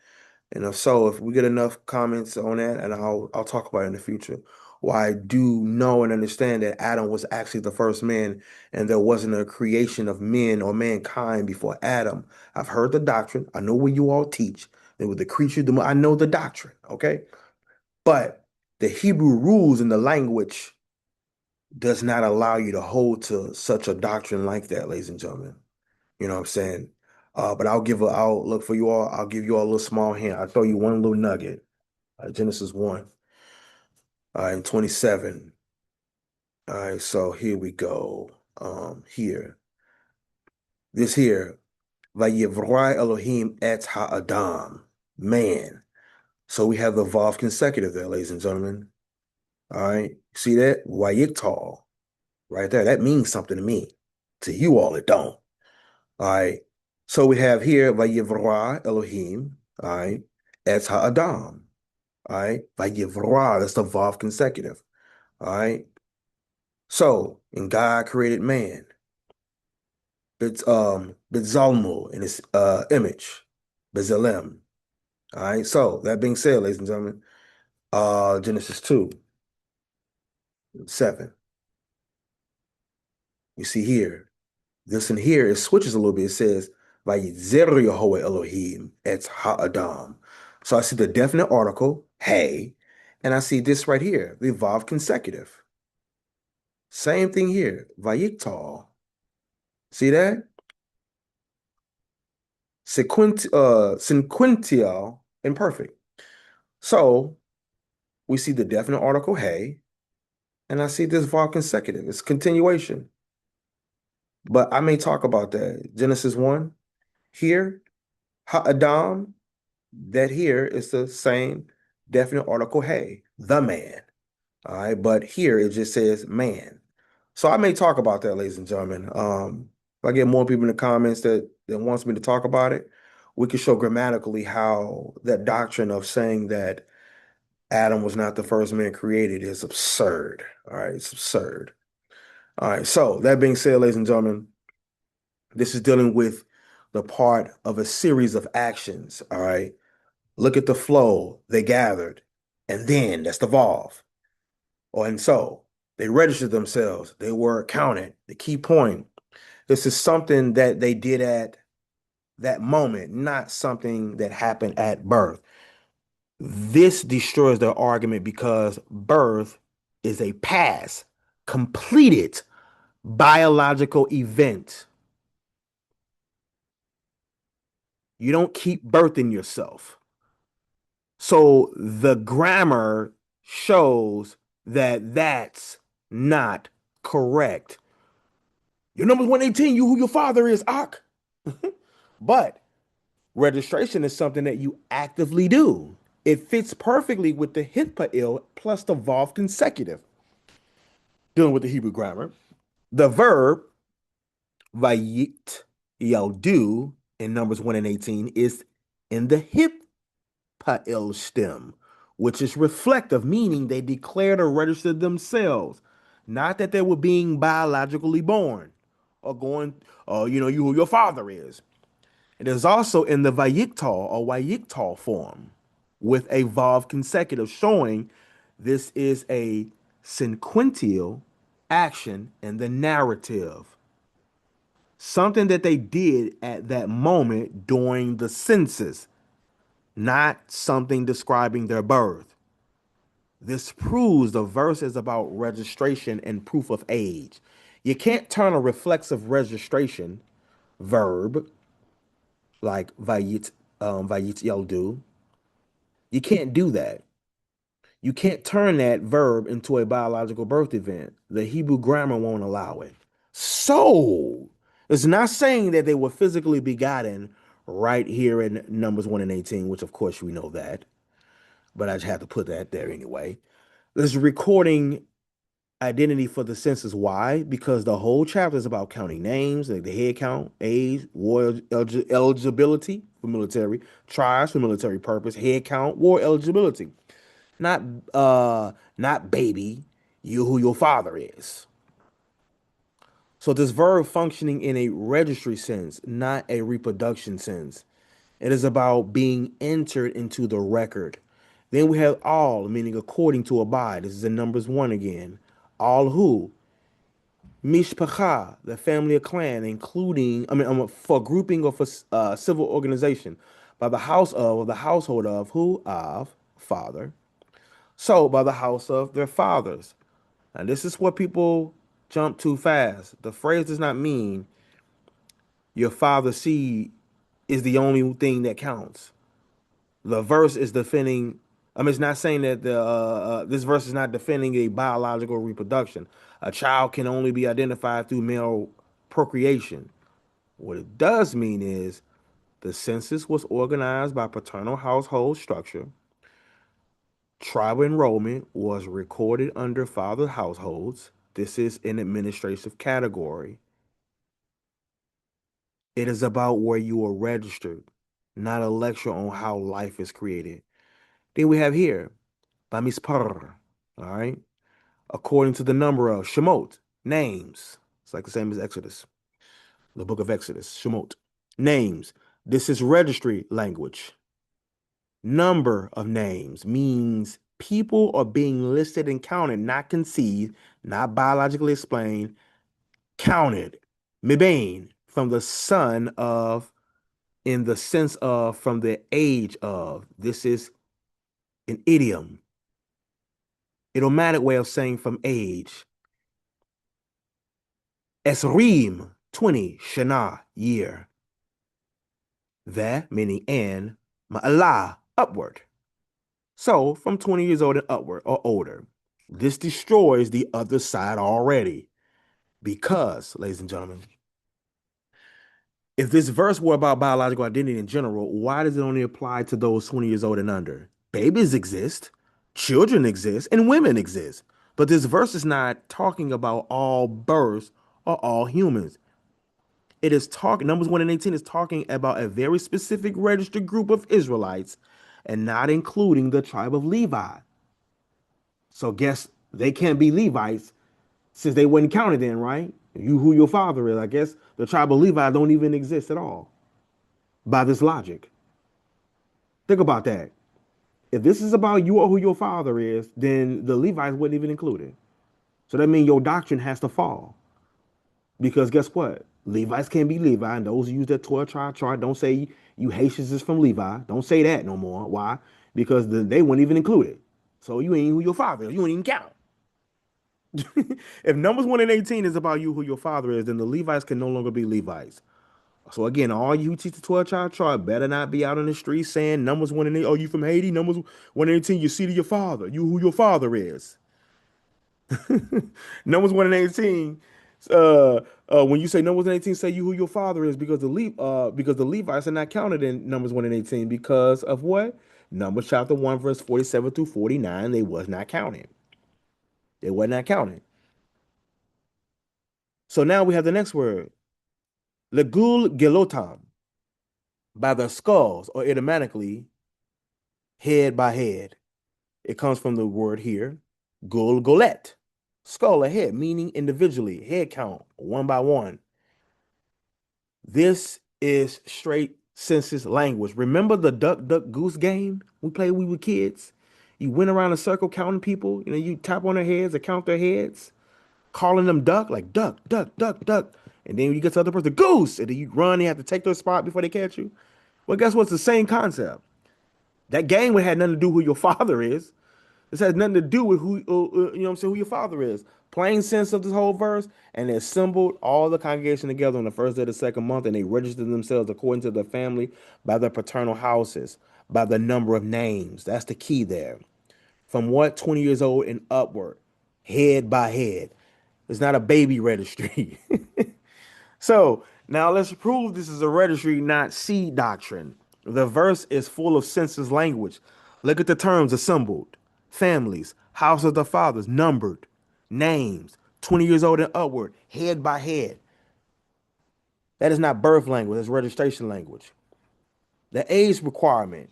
And if so, if we get enough comments on that, and I'll talk about it in the future. Well, I do know and understand that Adam was actually the first man, and there wasn't a creation of men or mankind before Adam. I've heard the doctrine. I know what you all teach. There was the creature. I know the doctrine. Okay, but the Hebrew rules in the language does not allow you to hold to such a doctrine like that, ladies and gentlemen. You know what I'm saying? But I'll look for you all. I'll give you all a little small hint. I'll throw you one little nugget. Genesis 1, and 27. All right, so here we go. Here. This here, Vayivrai Elohim et ha'adam. Man. So we have the Vav consecutive there, ladies and gentlemen. All right. See that? Vayiktal. Right there. That means something to me. To you all, it don't. All right. So we have here Vayivra Elohim. All right. Et ha'adam. All right. Vayivra. That's the Vav consecutive. All right. So, and God created man. It's Bezalmo in his image. Bezalem. All right. So that being said, ladies and gentlemen, Genesis 2, 7. You see here. This in here, it switches a little bit. It says, Vayitzer Yehovah Elohim et ha'adam. So I see the definite article, hey, and I see this right here, the Vav consecutive. Same thing here, Vayiktal. See that? Sequential imperfect. So we see the definite article, hey, and I see this Vav consecutive. It's continuation. But I may talk about that. Genesis 1, here, ha'adam. That here is the same definite article, hey, the man. All right, but here it just says man. So I may talk about that, ladies and gentlemen. If I get more people in the comments that wants me to talk about it, we can show grammatically how that doctrine of saying that Adam was not the first man created is absurd. All right, it's absurd. All right, so that being said, ladies and gentlemen, this is dealing with the part of a series of actions. All right. Look at the flow. They gathered. And then that's the Vav. Or and so they registered themselves. They were counted. The key point. This is something that they did at that moment, not something that happened at birth. This destroys their argument because birth is a past, completed biological event. You don't keep birthing yourself. So the grammar shows that that's not correct. Your number's 118, you who your father is, Ak. But Registration is something that you actively do. It fits perfectly with the hitpail plus the vav consecutive, dealing with the Hebrew grammar. The verb vayit yaldu in Numbers 1 and 18 is in the hitpail stem, which is reflective, meaning they declared or registered themselves, not that they were being biologically born or going, you who your father is. It is also in the Vayiktal or Wayiktal form with a Vav consecutive, showing this is a sequential action in the narrative. Something that they did at that moment during the census, not something describing their birth. This proves the verse is about registration and proof of age. You can't turn a reflexive registration verb like vayit yeldu. You can't do that. You can't turn that verb into a biological birth event. The Hebrew grammar won't allow it. So it's not saying that they were physically begotten right here in Numbers 1 and 18, which of course we know that, but I just have to put that there anyway. This recording identity for the census. Why? Because the whole chapter is about counting names, like the head count, age, war eligibility for military, tribes for military purpose, head count, war eligibility. Not not baby, you who your father is. So this verb functioning in a registry sense, not a reproduction sense. It is about being entered into the record. Then we have all, meaning according to abide. This is in Numbers 1 again. All who, Mishpacha, the family or clan, including, for grouping or for civil organization, by the house of, or the household of, who? Of, father. So, by the house of their fathers. And this is what people jump too fast. The phrase does not mean your father's seed is the only thing that counts. The verse is defending, it's not saying that this verse is not defending a biological reproduction. A child can only be identified through male procreation. What it does mean is the census was organized by paternal household structure. Tribal enrollment was recorded under father households. This is an administrative category. It is about where you are registered, not a lecture on how life is created. Then we have here, Bamispar, all right? According to the number of Shemot, names. It's like the same as Exodus, the book of Exodus, Shemot. Names. This is registry language. Number of names means people are being listed and counted, not conceived, not biologically explained, counted. Mibane, from the son of, in the sense of, from the age of. This is an idiom, idiomatic way of saying from age. Esrim, 20, Shana, year. That meaning and, Ma'alah, upward. So from 20 years old and upward or older. This destroys the other side already. Because, ladies and gentlemen, if this verse were about biological identity in general, why does it only apply to those 20 years old and under? Babies exist, children exist, and women exist. But this verse is not talking about all births or all humans. It is talking, Numbers 1 and 18 is talking about a very specific registered group of Israelites and not including the tribe of Levi. So guess they can't be Levites since they weren't counted in, right? You who your father is. I guess the tribe of Levi don't even exist at all by this logic. Think about that. If this is about you or who your father is, then the Levites wouldn't even include it. So that means your doctrine has to fall. Because guess what? Levites can't be Levi, and those who use that 12 tribe chart don't say you Haitians is from Levi. Don't say that no more. Why? Because they weren't even included. So you ain't who your father is. You ain't even count. If Numbers 1 and 18 is about you who your father is, then the Levites can no longer be Levites. So again, all you who teach the 12 tribe chart better not be out on the street saying Numbers 1 and 8, oh, you from Haiti? Numbers 1 and 18, you see to your father, you who your father is. Numbers 1 and 18 Uh, when you say Numbers 18, say you who your father is because the Levites are not counted in Numbers 1 and 18 because of what? Numbers chapter 1, verse 47 through 49, they was not counted. They were not counted. So now we have the next word, legul gelotam, by the skulls, or idiomatically, head by head. It comes from the word here, gul golet, skull ahead, meaning individually, head count, one by one. This is straight census language. Remember the duck, duck, goose game we played when we were kids? You went around a circle counting people. You tap on their heads or count their heads, calling them duck, like duck, duck, duck, duck. And then when you get to the other person, goose. And then you run, you have to take their spot before they catch you. Well, guess what's the same concept? That game would have nothing to do with who your father is. This has nothing to do with what I'm saying, who your father is. Plain sense of this whole verse, and they assembled all the congregation together on the first day of the second month, and they registered themselves according to their family by their paternal houses, by the number of names. That's the key there. From what? 20 years old and upward, head by head. It's not a baby registry. So now let's prove this is a registry, not seed doctrine. The verse is full of census language. Look at the terms assembled, families, house of the fathers, numbered, names, 20 years old and upward, head by head. That is not birth language, that's registration language. The age requirement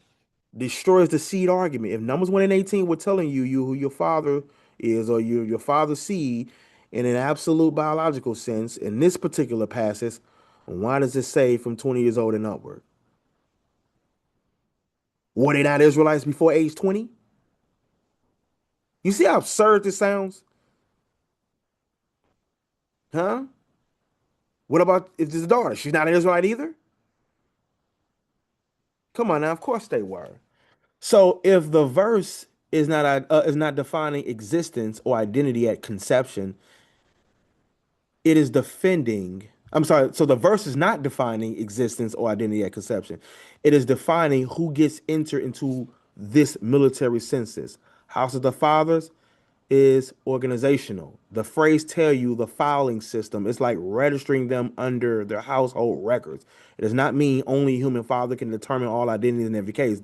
destroys the seed argument. If Numbers 1 and 18 were telling you who your father is or your father's seed in an absolute biological sense, in this particular passage, why does it say from 20 years old and upward? Were they not Israelites before age 20? You see how absurd this sounds? Huh? What about if his daughter? She's not an Israelite either? Come on now, of course they were. So if the verse is not defining existence or identity at conception, it is defending. I'm sorry. So the verse is not defining existence or identity at conception. It is defining who gets entered into this military census. House of the Fathers is organizational. The phrase tell you the filing system. It's like registering them under their household records. It does not mean only human father can determine all identities in every case.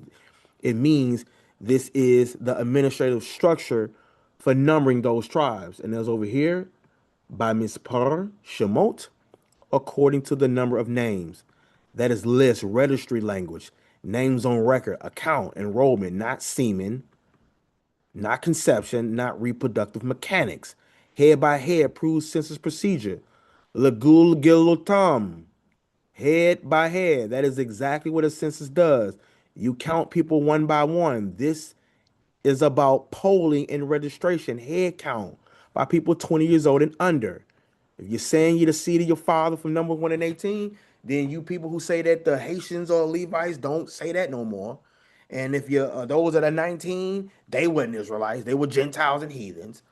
It means this is the administrative structure for numbering those tribes. And there's over here by Mispar Shemot, according to the number of names. That is list, registry language, names on record, account, enrollment, not semen, not conception, not reproductive mechanics. Head by head proves census procedure. Legul gilotam, head by head. That is exactly what a census does. You count people one by one. This is about polling and registration, head count by people 20 years old and under. If you're saying you're the seed of your father from number 1 and 18, then you people who say that the Haitians or Levites don't say that no more. And if you're those that are 19, they weren't Israelites. They were Gentiles and heathens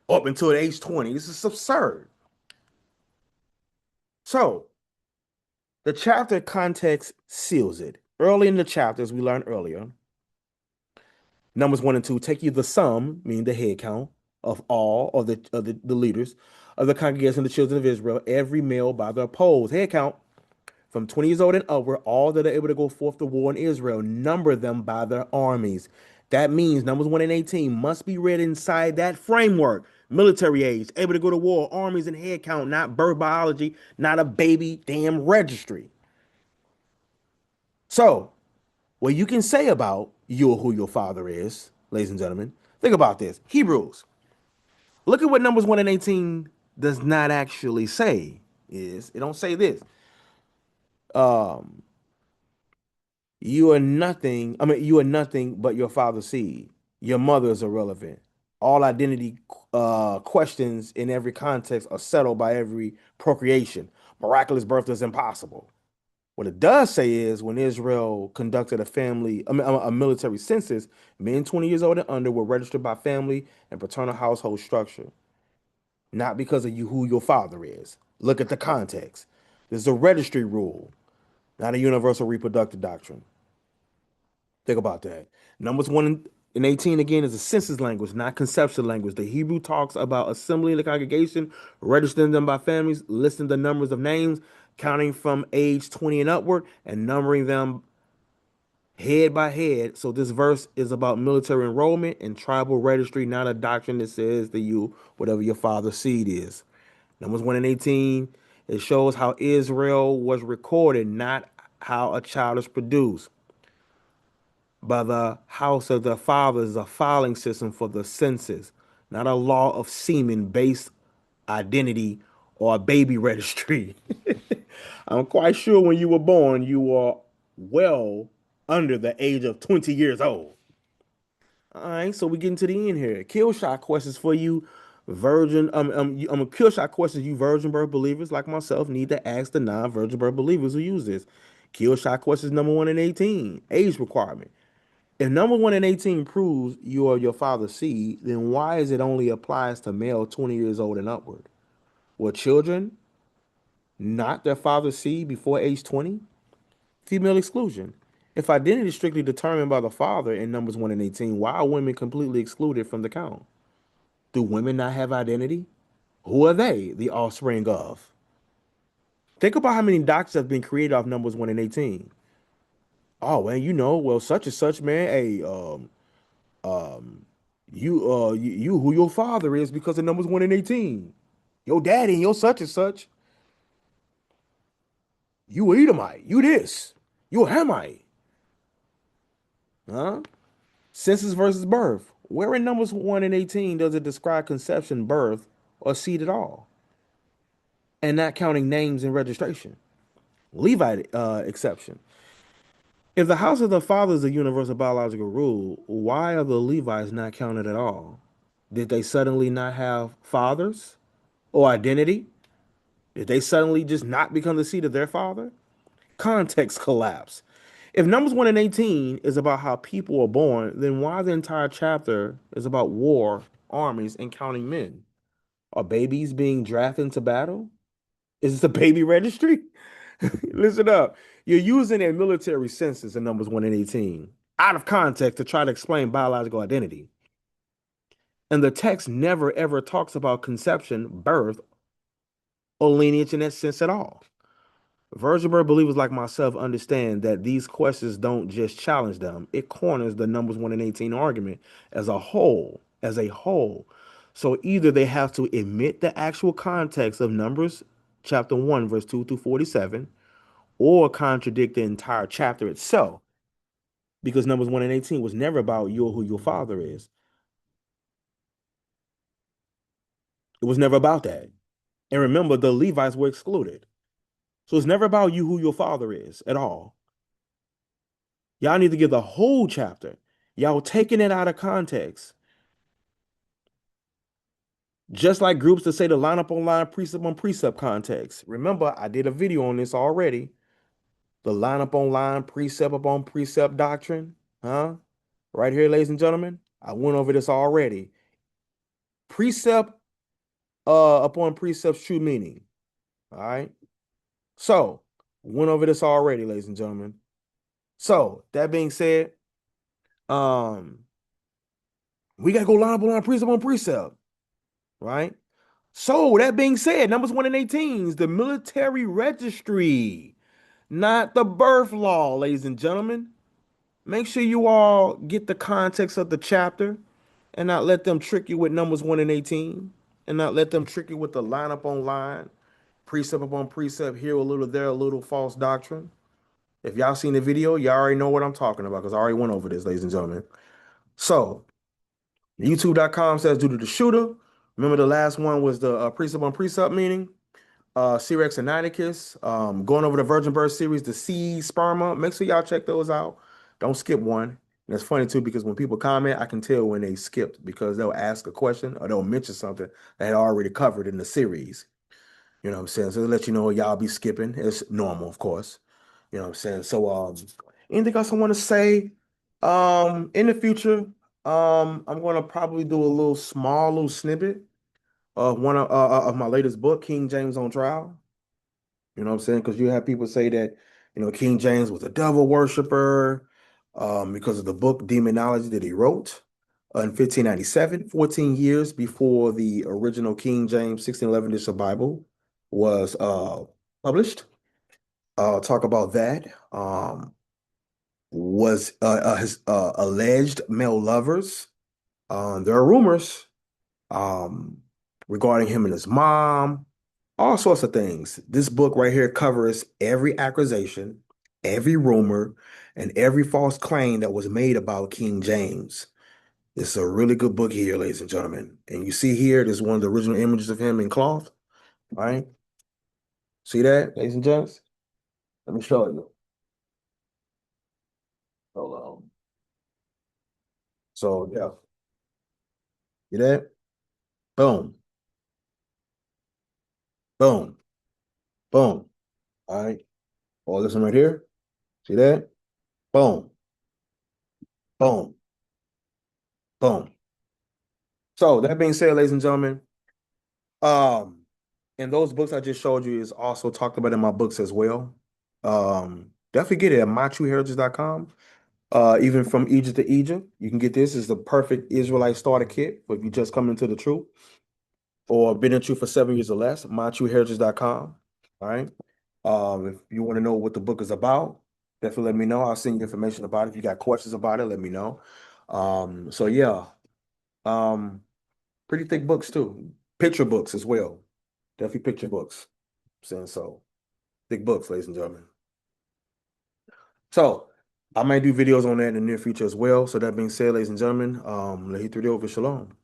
up until age 20. This is absurd. So the chapter context seals it. Early in the chapter, as we learned earlier, Numbers 1 and 2 take you the sum, meaning the head count of all of the leaders of the congregation of the children of Israel, every male by their polls. Head count from 20 years old and upward, all that are able to go forth to war in Israel, number them by their armies. That means Numbers 1 and 18 must be read inside that framework. Military age, able to go to war, armies and head count, not birth biology, not a baby damn registry. So, what you can say about you or who your father is, ladies and gentlemen, think about this. Hebrews. Look at what Numbers 1 and 18 does not actually say. Is it don't say this. Um, you are nothing. I mean, you are nothing but your father's seed. Your mother is irrelevant. All identity questions in every context are settled by every procreation. Miraculous birth is impossible. What it does say is when Israel conducted a military census, men 20 years old and under were registered by family and paternal household structure, not because of you who your father is. Look at the context. This is a registry rule, not a universal reproductive doctrine. Think about that. Numbers 1 And 18 again is a census language, not conceptual language. The Hebrew talks about assembling the congregation, registering them by families, listing the numbers of names, counting from age 20 and upward, and numbering them head by head. So this verse is about military enrollment and tribal registry, not a doctrine that says to you whatever your father's seed is. Numbers 1 and 18, it shows how Israel was recorded, not how a child is produced. By the house of the fathers, a filing system for the census, not a law of semen based identity or a baby registry. I'm quite sure when you were born, you were well under the age of 20 years old. All right, so we getting to the end here. Kill shot questions for you, virgin. Kill shot questions you virgin birth believers like myself need to ask the non-virgin birth believers who use this. Kill shot questions number 1 and 18. Age requirement. If number 1 and 18 proves you are your father's seed, then why is it only applies to male 20 years old and upward? Were children not their father's seed before age 20? Female exclusion. If identity is strictly determined by the father in Numbers 1 and 18, why are women completely excluded from the count? Do women not have identity? Who are they, the offspring of? Think about how many doctrines have been created off Numbers 1 and 18. Oh, man, well, such and such, man, hey, you who your father is because of Numbers 1 and 18. Your daddy and your such and such. You a Edomite. You this. You a Hamite. Huh? Census versus birth. Where in Numbers 1 and 18 does it describe conception, birth, or seed at all? And not counting names and registration. Levite exception. If the house of the father is a universal biological rule, why are the Levites not counted at all? Did they suddenly not have fathers or identity? Did they suddenly just not become the seed of their father? Context collapse. If Numbers 1 and 18 is about how people are born, then why the entire chapter is about war, armies, and counting men? Are babies being drafted into battle? Is this a baby registry? Listen up. You're using a military census in Numbers 1 and 18 out of context to try to explain biological identity. And the text never ever talks about conception, birth, or lineage in that sense at all. Virgin birth believers like myself understand that these questions don't just challenge them, it corners the Numbers 1 and 18 argument as a whole. So either they have to admit the actual context of Numbers chapter 1, verse 2 through 47, or contradict the entire chapter itself, because Numbers 1 and 18 was never about you who your father is. It was never about that. And remember, the Levites were excluded. So it's never about you who your father is at all. Y'all need to give the whole chapter. Y'all taking it out of context. Just like groups that say the line up on line, precept on precept context. Remember, I did a video on this already. The line up on line, precept upon precept doctrine. Huh? Right here, ladies and gentlemen. I went over this already. Precept upon precept's true meaning. All right. So, went over this already, ladies and gentlemen. So, that being said, um, we gotta go line up on line, precept on precept, right? So that being said, Numbers 1 and 18 is the military registry, not the birth law, ladies and gentlemen. Make sure you all get the context of the chapter and not let them trick you with Numbers 1 and 18 and not let them trick you with the line up on line, precept upon precept, here a little, there a little, false doctrine. If y'all seen the video, y'all already know what I'm talking about because I already went over this, ladies and gentlemen. So, YouTube.com says due to the shooter. Remember the last one was the precept on precept meaning. C-Rex and Niticus, going over the Virgin Birth series, the C Sperma. Make sure y'all check those out. Don't skip one. And it's funny too because when people comment, I can tell when they skipped because they'll ask a question or they'll mention something that had already covered in the series. You know what I'm saying? So to let you know, y'all be skipping. It's normal, of course. You know what I'm saying? So, anything else I want to say? In the future, I'm gonna probably do a little snippet of one of my latest book, King James on Trial. You know what I'm saying? Because you have people say that, King James was a devil worshiper, because of the book Demonology that he wrote. in 1597, 14 years before the original King James 1611 edition Bible was published. Talk about that. Was his alleged male lovers. There are rumors um, regarding him and his mom, all sorts of things. This book right here covers every accusation, every rumor, and every false claim that was made about King James. It's a really good book here, ladies and gentlemen. And you see here, this is one of the original images of him in cloth, right? See that, ladies and gents? Let me show you. Hold on. So, yeah, see that? Boom, boom, boom. All right. All this one right here. See that? Boom, boom, boom. So, that being said, ladies and gentlemen, um, and those books I just showed you is also talked about in my books as well. Definitely get it at mytrueheritage.com. Even from Egypt to Egypt, you can get this. It's the perfect Israelite starter kit if you just come into the truth or been in truth for 7 years or less. MyTrueHeritage.com. All right. If you want to know what the book is about, definitely let me know. I'll send you information about it. If you got questions about it, let me know. So yeah, um, pretty thick books too. Picture books as well. Definitely picture books. Saying so. Thick books, ladies and gentlemen. So I might do videos on that in the near future as well. So that being said, ladies and gentlemen, Lehi 3 over Shalom.